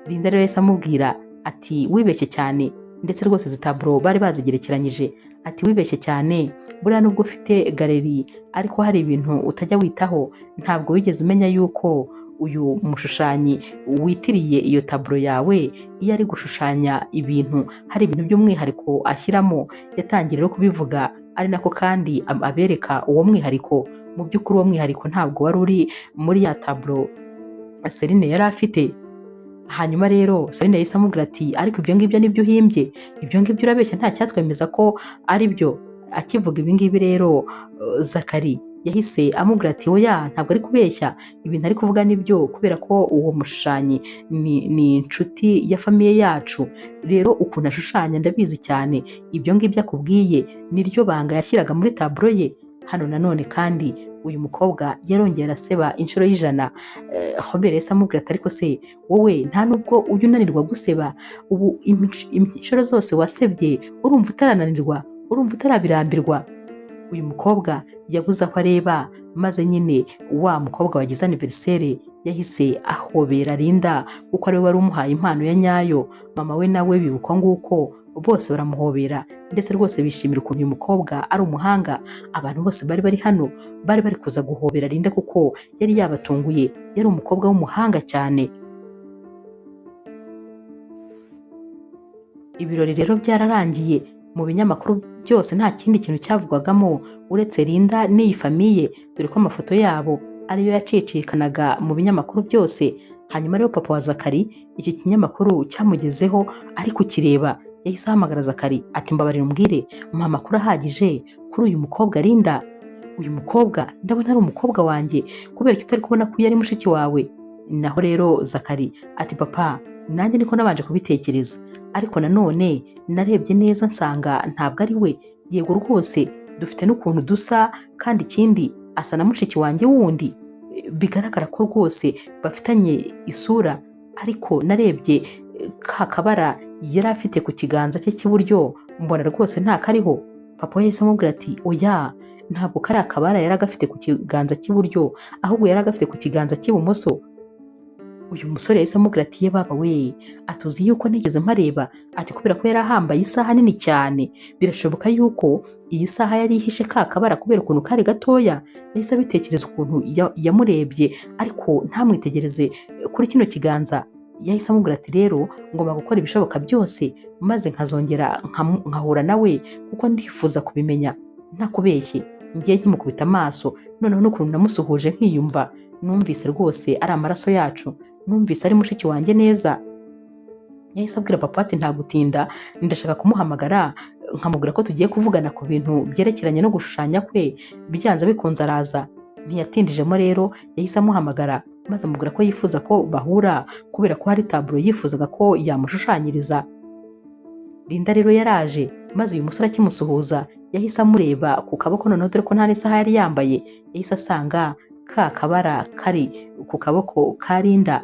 Linda rero yahise amubwira ati wibeshye cyane, ndetse rwose izi taburo bari bazigerekeranyije. Ati wibeshye cyane, buriya nubwo ufite galeri ariko hari ibintu utajya witaho. Ntabwo wigeze umenya yuko uyu mushushanyi witiriye iyo taburo yawe iyo ari gushushanya ibintu hari ibintu by'umwihariko ashyiramo. Yatangiye rero kubivuga, ari nako kandi abereka uwo mwihariko. Mu by'ukuri uwo mwihariko ntabwo wari uri muri ya taburo Celine yari afite. Hanyuma rero Celine yahise amubwira ati ariko ibyo ngibyo nibyo uhimbye, ibyo ngibyo urabeshya, nta cyatwemeza ko ari byo. Akivuga ibi ngibi rero Zakari yahise amubwira ati oya, ntabwo ari kubeshya, ibintu ari kuvuga nibyo, kubera ko uwo mushushanyi ni inshuti ya famiye yacu. Rero ukuntu ashushanya ndabizi cyane, ibyo ngibyo akubwiye niryo banga yashyiraga muri taburo ye. Hano nanone kandi uyu mukobwa yarongera araseba inshuro y'ijana. Robert yahise amubwira ati ariko se wowe nta nubwo ujya unanirwa guseba? Ubu inshuro zose wasebye urumva utarananirwa, urumva utarabirambirwa? Uyu mukobwa yabuze aho areba, maze nyine wa mukobwa wagize anniversaire yahise ahobera Linda kuko ari we wari umuhaye impano ya nyayo. Mama we nawe bibuka nguko bose baramuhobera, ndetse rwose bishimira ukuntu uyu mukobwa ari umuhanga. Abantu bose bari bari hano bari bari kuza guhobera Linda kuko yari yabatunguye, yari umukobwa w'umuhanga cyane. Ibirori rero byararangiye, mu binyamakuru byose nta kindi kintu cyavugwagamo uretse Linda n'iyi famiye, dore ko amafoto yabo ariyo yacicikanaga mu binyamakuru byose. Hanyuma rero papa wa Zakari iki kinyamakuru cyamugezeho ari kukireba, yahise ahamagara Zakari ati mbabarira umbwire mpa amakuru ahagije kuri uyu mukobwa Linda. Uyu mukobwa ndabona ari umukobwa wanjye, kubera ko utari kubona ko yari mushiki wawe? Naho rero Zakari ati papa nanjye niko nabanje kubitekereza, ariko nanone narebye neza nsanga ntabwo ari we. Yego rwose dufite n'ukuntu dusa, kandi ikindi asa na mushiki wanjye wundi, bigaragara ko rwose bafitanye isura, ariko narebye ka kabara yari afite ku kiganza cye cy'iburyo mbona rwose nta kariho. Papa yahise amubwira ati oya, ntabwo kari akabara yari agafite ku kiganza cy'iburyo, ahubwo yari agafite ku kiganza cy'ibumoso. uyu musore yahise amubwira ati ye baba we, atuzi yuko nigeze mpareba, ati kubera ko yari ahambaye isaha nini cyane birashoboka yuko iyi saha yari ihishe ka kabara kubera ukuntu kari gatoya. Yahise abitekereza ukuntu yamurebye ariko ntamwitegereze kuri kino kiganza. Yahise amubwira ati rero ngomba gukora ibishoboka byose maze nkazongera nkahura nawe kuko ndifuza kubimenya ntakubeshye. Ngiye nkimukubita amaso noneho n'ukuntu namusuhuje nkiyumva, numvise rwose ari amaraso yacu, numvise ari mushiki wanjye neza. Yahise abwira papa ati nta gutinda, ndashaka kumuhamagara nkamubwira ko tugiye kuvugana ku bintu byerekeranye no gushushanya kwe, byanze bikunze araza. Ntiyatindijemo rero, yahise amuhamagara maze amubwira ko yifuza ko bahura kubera ko hari taburo yifuzaga ko yamushushanyiriza. Linda rero yaraje maze uyu musore akimusuhuza yahise amureba ku kaboko, noneho dore ko nta n'isaha yari yambaye, yahise asanga ka kabara kari ku kaboko ka Linda.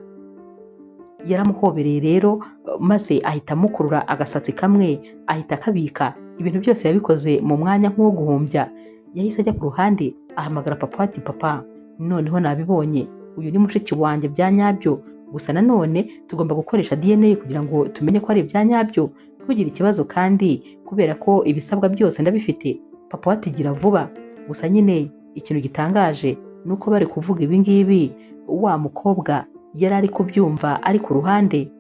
Yaramuhobereye rero maze ahita amukurura agasatsi kamwe ahita akabika. Ibintu byose yabikoze mu mwanya nk'uwo guhumbya. Yahise ajya ku ruhande ahamagara papa ati papa, noneho nabibonye, uyu ni mushiki wanjye bya nyabyo, gusa nanone tugomba gukoresha DNA kugira ngo tumenye ko ari ibya nyabyo. Ntugire ikibazo kandi kubera ko ibisabwa byose ndabifite. Papa ati gira vuba. Gusa nyine ikintu gitangaje nuko bari kuvuga ibi ngibi wa mukobwa yari ari kubyumva ari ku ruhande.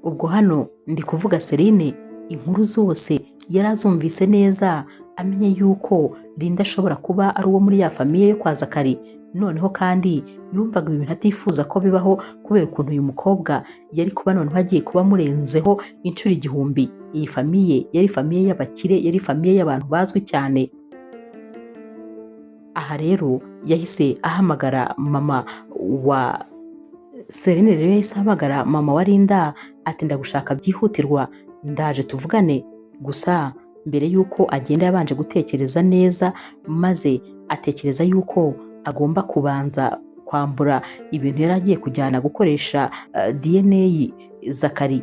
Ubwo hano ndi kuvuga Celine, inkuru zose yari azumvise neza, amenye yuko Linda ashobora kuba ari uwo muri ya famiye yo kwa Zakari. Noneho kandi yumvaga ibintu atifuza ko bibaho kubera ukuntu uyu mukobwa yari kuba noneho agiye kuba murenzeho inshuro 1000. Iyi famiye yari famiye y'abakire, yari famiye y'abantu bazwi cyane. Aha rero yahise ahamagara mama wa Celine, rero yahise ahamagara mama wa Linda ati ndagushaka byihutirwa, ndaje tuvugane. Gusa mbere yuko agenda yabanje gutekereza neza, maze atekereza yuko agomba kubanza kwambura ibintu yari agiye kujyana gukoresha DNA Zakari.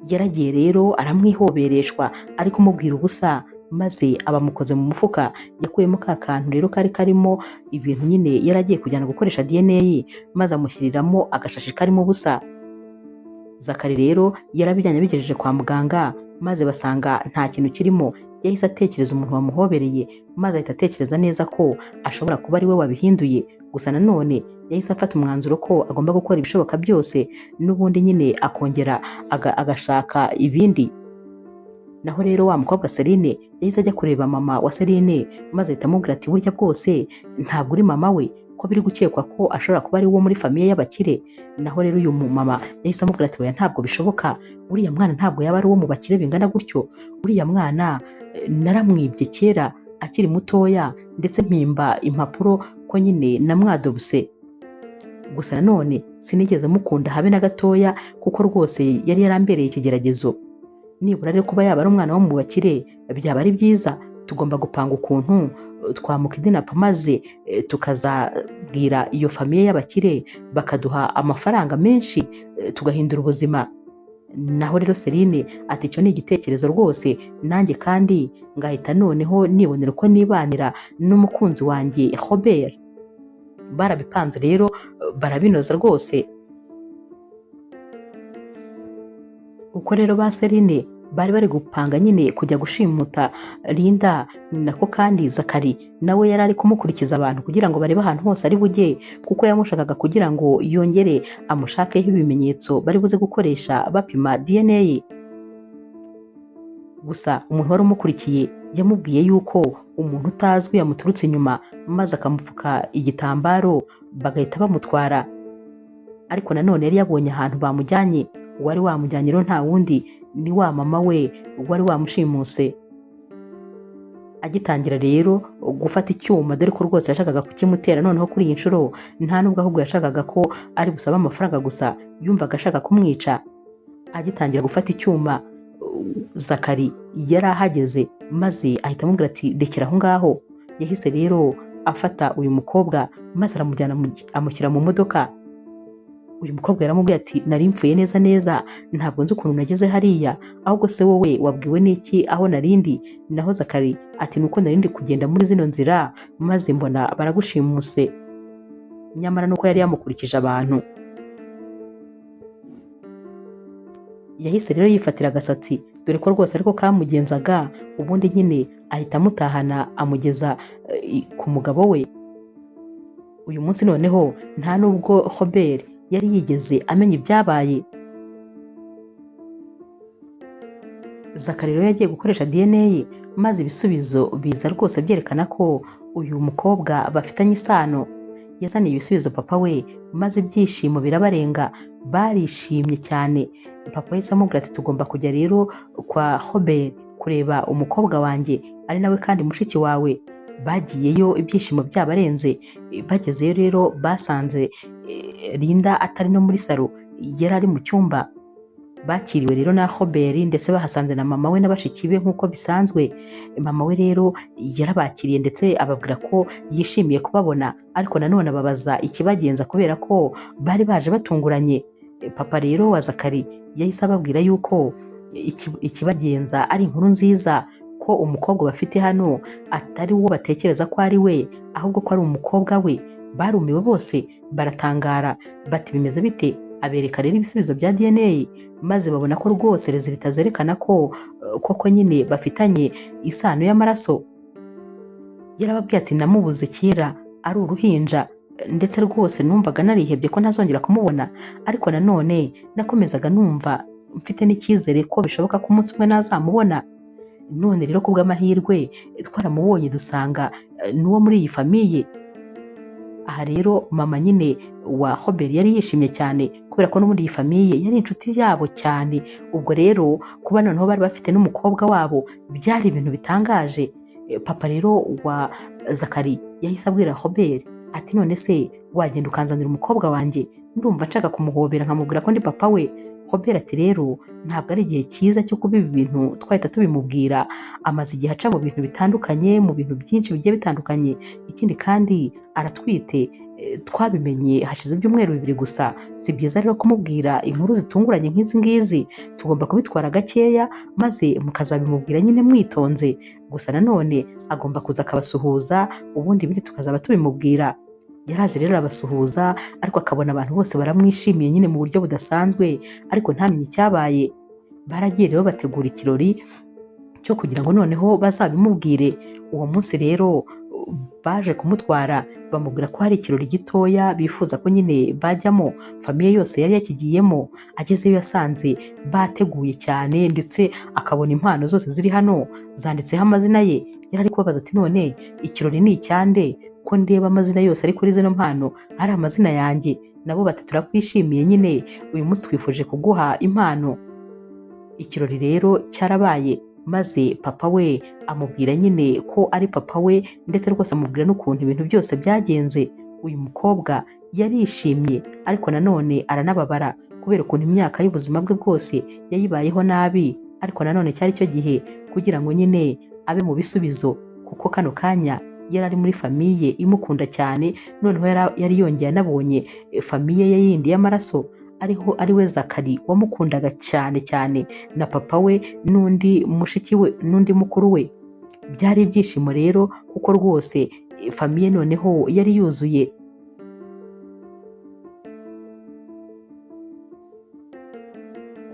Yaragiye rero aramwihobereshwa ari kumubwira ubusa, maze abamukoze mu mufuka. Yakuyemo ka kantu rero kari karimo ibintu nyine yari agiye kujyana gukoresha DNA, maze amushyiriramo agashashi karimo ubusa. Zakari rero yarabijyanye abigejeje kwa muganga, maze basanga nta kintu kirimo. Yahise atekereza umuntu wamuhobereye, maze ahita atekereza neza ko ashobora kuba ari we wabihinduye. Gusa nanone yahise afata umwanzuro ko agomba gukora ibishoboka byose n'ubundi nyine akongera agashaka ibindi. Naho rero wa mukobwa Celine yahise ajya kureba mama wa Celine, maze ahita amubwira ati burya bwose ntabwo uri mama we, ko biri gukekwa ko ashobora kuba ari uwo muri famiye y'abakire. Naho rero uyu mama yahise amubwira ati oya ntabwo bishoboka, uriya mwana ntabwo yaba ari uwo mu bakire bingana gutyo. Uriya mwana naramwibye kera akiri mutoya, ndetse mpimba impapuro ko nyine namwadobuse. Gusa nanone sinigeze mukunda habe na gatoya kuko rwose yari yarambereye ikigeragezo. Nibura rero kuba yaba ari umwana wo mu bakire byaba ari byiza. Tugomba gupanga ukuntu twamukidinapa maze tukazabwira iyo famiye y'abakire bakaduha amafaranga menshi tugahindura ubuzima. Naho rero Celine ati icyo ni igitekerezo rwose, nanjye kandi ngahita noneho nibonera uko nibanira n'umukunzi wanjye Robert. Barabipanze rero barabinoza rwose. Uko rero ba Celine bari bari gupanga nyine kujya gushimuta Linda, nako kandi Zakari nawe yari ari kumukurikiza abantu kugira ngo barebe ahantu hose ari bujye, kuko yamushakaga kugira ngo yongere amushakeho ibimenyetso bari buze gukoresha bapima DNA. Gusa umuntu wari umukurikiye yamubwiye yuko umuntu utazwi yamuturutse inyuma, maze akamupfuka igitambaro bagahita bamutwara. Ariko nanone yari yabonye ahantu bamujyanye. Uwari wamujyanye rero nta wundi ni wa mama we wari wamushimuse. Agitangira rero gufata icyuma, dore ko rwose yashakaga kukimutera, noneho kuri iyi nshuro nta nubwo ahubwo yashakaga ko ari gusaba amafaranga gusa, yumvaga ashaka kumwica. Agitangira gufata icyuma, Zakari yari ahageze maze ahita amubwira ati rekera aho ngaho. Yahise rero afata uyu mukobwa maze aramujyana amushyira mu modoka. Uyu mukobwa yaramubwiye ati nari mfuye neza neza, ntabwo nzi ukuntu nageze hariya, ahubwo se wowe wabwiwe n'iki aho narindi? Naho Zakari ati nuko narindi kugenda muri zino nzira maze mbona baragushimuse. nyamara nuko yari yamukurikije abantu. Yahise rero yifatira agasatsi, dore ko rwose ariko kamugenzaga, ubundi nyine ahita amutahana amugeza ku mugabo we. Uyu munsi noneho nta nubwo Robert yari yigeze amenya ibyabaye. Zakari rero yagiye gukoresha DNA maze ibisubizo biza rwose byerekana ko uyu mukobwa bafitanye isano. Yazaniye ibisubizo papa we maze ibyishimo birabarenga, barishimye cyane. Papa yahise amubwira ati tugomba kujya rero kwa Robert kureba umukobwa wanjye ari nawe kandi mushiki wawe. Bagiyeyo ibyishimo byabarenze. Bagezeyo rero basanze Linda atari no muri salo, yari ari mu cyumba. Bakiriwe rero na Robert ndetse bahasanze na mama we na bashiki be nk'uko bisanzwe. Mama we rero yarabakiriye ndetse ababwira ko yishimiye kubabona, ariko nanone ababaza ikibagenza kubera ko bari baje batunguranye. Papa rero wa Zakari yahise ababwira yuko ikibagenza ari inkuru nziza, ko umukobwa bafite hano atari uwo batekereza ko ari we, ahubwo ko ari umukobwa we. Barumiwe bose baratangara bati bimeze bite? Abereka rero ibisubizo bya DNA maze babona ko rwose resulta zerekana ko koko nyine bafitanye isano y'amaraso. Yarababwiye ati namubuze kera ari uruhinja, ndetse rwose numvaga narihebye ko ntazongera kumubona, ariko nanone nakomezaga numva mfite n'icyizere ko bishoboka ko umunsi umwe nazamubona. None rero kubw'amahirwe twaramubonye dusanga n'uwo muri iyi famiye. Aha rero mama nyine wa Robert yari yishimye cyane kubera ko no muri iyi famiye yari inshuti yabo cyane. Ubwo rero kuba noneho bari bafite n'umukobwa wabo byari ibintu bitangaje. Papa rero wa Zakari yahise abwira Robert ati none se wagenda ukanzanira umukobwa wanjye, ndumva nshaka kumuhobera nkamubwira ko ndi papa we. Robert ati rero ntabwo ari igihe cyiza cyo kuba ibi bintu twahita tubimubwira, amaze igihe aca mu bintu bitandukanye, mu bintu byinshi bigiye bitandukanye, ikindi kandi aratwite. Twabimenye hashize ibyumweru 2 gusa. Si byiza rero kumubwira inkuru zitunguranye nk'izi ngizi, tugomba kubitwara gakeya maze mukazabimubwira nyine mwitonze. Gusa nanone agomba kuza akabasuhuza, ubundi ibindi tukazaba tubimubwira. Yaraje rero abasuhuza, ariko akabona abantu bose baramwishimiye nyine mu buryo budasanzwe, ariko ntamenye icyabaye. Baragiye rero bategura ikirori cyo kugira ngo noneho bazabimubwire. Uwo munsi rero baje kumutwara, bamubwira ko hari ikirori gitoya bifuza ko nyine bajyamo, famiye yose yari yakigiyemo. Agezeyo yasanze bateguye cyane, ndetse akabona impano zose ziri hano zanditseho amazina ye. Yari ari kubabaza ati none ikirori ni icyande ko ndeba amazina yose ari kuri zino mpano ari amazina yanjye? Nabo bati turakwishimiye nyine, uyu munsi twifuje kuguha impano. Ikirori rero cyarabaye, maze papa we amubwira nyine ko ari papa we, ndetse rwose amubwira n'ukuntu ibintu byose byagenze. Uyu mukobwa yarishimye, ariko nanone aranababara kubera ukuntu imyaka y'ubuzima bwe bwose yayibayeho nabi, ariko nanone cyari cyo gihe kugira ngo nyine abe mu bisubizo, kuko kano kanya yari ari muri famiye imukunda cyane. Noneho yari yongeye anabonye famiye ye yindi y'amaraso, ari we Zakari wamukundaga cyane cyane, na papa we n'undi mushiki we n'undi mukuru we. Byari ibyishimo rero kuko rwose famiye noneho yari yuzuye.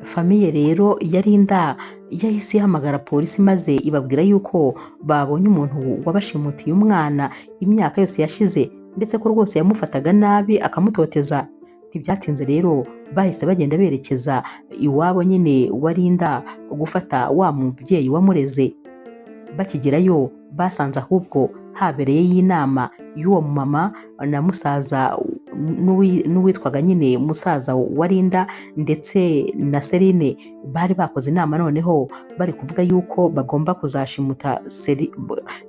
Famiye rero yari Linda yahise ihamagara polisi maze ibabwira yuko babonye umuntu wabashimutiye umwana imyaka yose yashize, ndetse ko rwose yamufataga nabi akamutoteza. Ntibyatinze rero bahise bagenda berekeza iwabo nyine wa Linda gufata wa mubyeyi wamureze. Bakigerayo basanze ahubwo habereye y'inama y'uwo mama na musaza n'uwitwaga nyine musaza wa Linda ndetse na Celine. Bari bakoze inama noneho bari kuvuga yuko bagomba kuzashimuta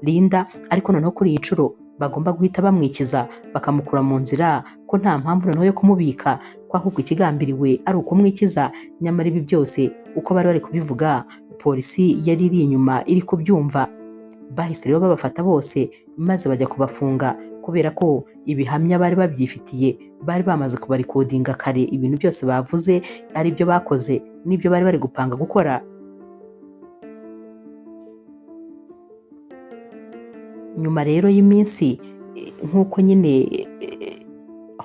Linda, ariko noneho kuri iyi nshuro bagomba guhita bamwikiza bakamukura mu nzira, ko nta mpamvu noneho yo kumubika, ko ahubwo ikigambiriwe ari ukumwikiza. Nyamara ibi byose uko bari kubivuga, polisi yari iri inyuma iri kubyumva. Bahise rero babafata bose maze bajya kubafunga, kubera ko ibihamya bari babyifitiye, bari bamaze kubarikodinga kare ibintu byose bavuze ari byo bakoze n'ibyo bari gupanga gukora. Nyuma rero y'iminsi nk'uko nyine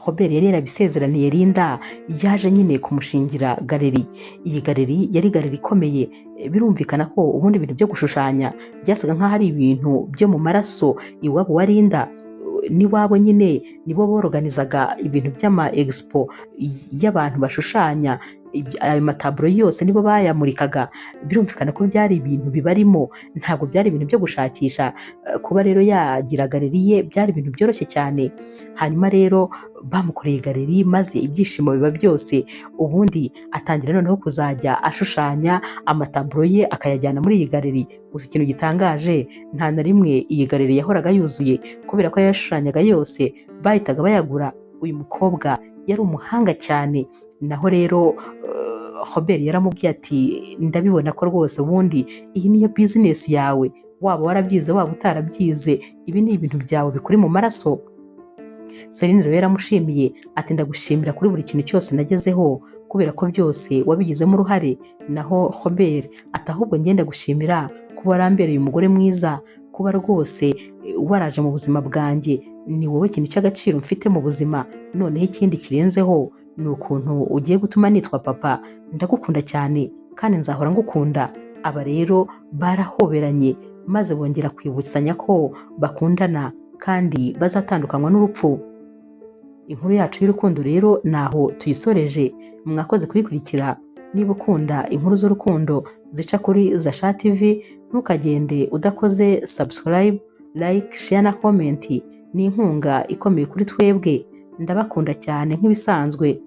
Robert yari yarabisezeraniye Linda yaje nyine kumushingira galeri. Iyi galeri yari galeri ikomeye. Birumvikana ko ubundi ibintu byo gushushanya byasaga nk'aho ari ibintu byo mu maraso iwabo wa Linda. N'iwabo nyine nibo boroganizaga ibintu by'ama expo y'abantu bashushanya. Ayo mataburo yose nibo bayamurikaga. Birumvikana ko byari ibintu bibarimo, ntabwo byari ibintu byo gushakisha. Kuba rero yagira galeri ye byari ibintu byoroshye cyane. Hanyuma rero bamukoreye galeri maze ibyishimo biba byose. Ubundi atangira noneho kuzajya ashushanya amataburo ye akayajyana muri iyi galeri. Gusa ikintu gitangaje, nta na rimwe iyi galeri yahoraga yuzuye kubera ko yashushanyaga yose bahitaga bayagura. Uyu mukobwa yari umuhanga cyane. Naho rero Robert yaramubwiye ati ndabibona ko rwose ubundi iyi niyo business yawe, waba warabyize waba utarabyize, ibi ni ibintu byawe bikuri mu maraso. Celine rero yaramushimiye ati ndagushimira kuri buri kintu cyose nagezeho kubera ko byose wabigizemo uruhare. Naho Robert ati ahubwo ngenda gushimira kuba warambereye umugore mwiza, kuba rwose waraje mu buzima bwanjye. Ni wowe kintu cy'agaciro mfite mu buzima. Noneho ikindi kirenzeho ni ukuntu ugiye gutuma nitwa papa. Ndagukunda cyane kandi nzahora ngukunda. Aba rero barahoberanye maze bongera kwibutsanya ko bakundana kandi bazatandukanywa n'urupfu. Inkuru yacu y'urukundo rero naho tuyisoreje. Mwakoze kuyikurikira. Niba ukunda inkuru z'urukundo zica kuri Zasha TV, ntukagende udakoze subscribe, like, share na comment. Ni inkunga ikomeye kuri twebwe. Ndabakunda cyane nk'ibisanzwe.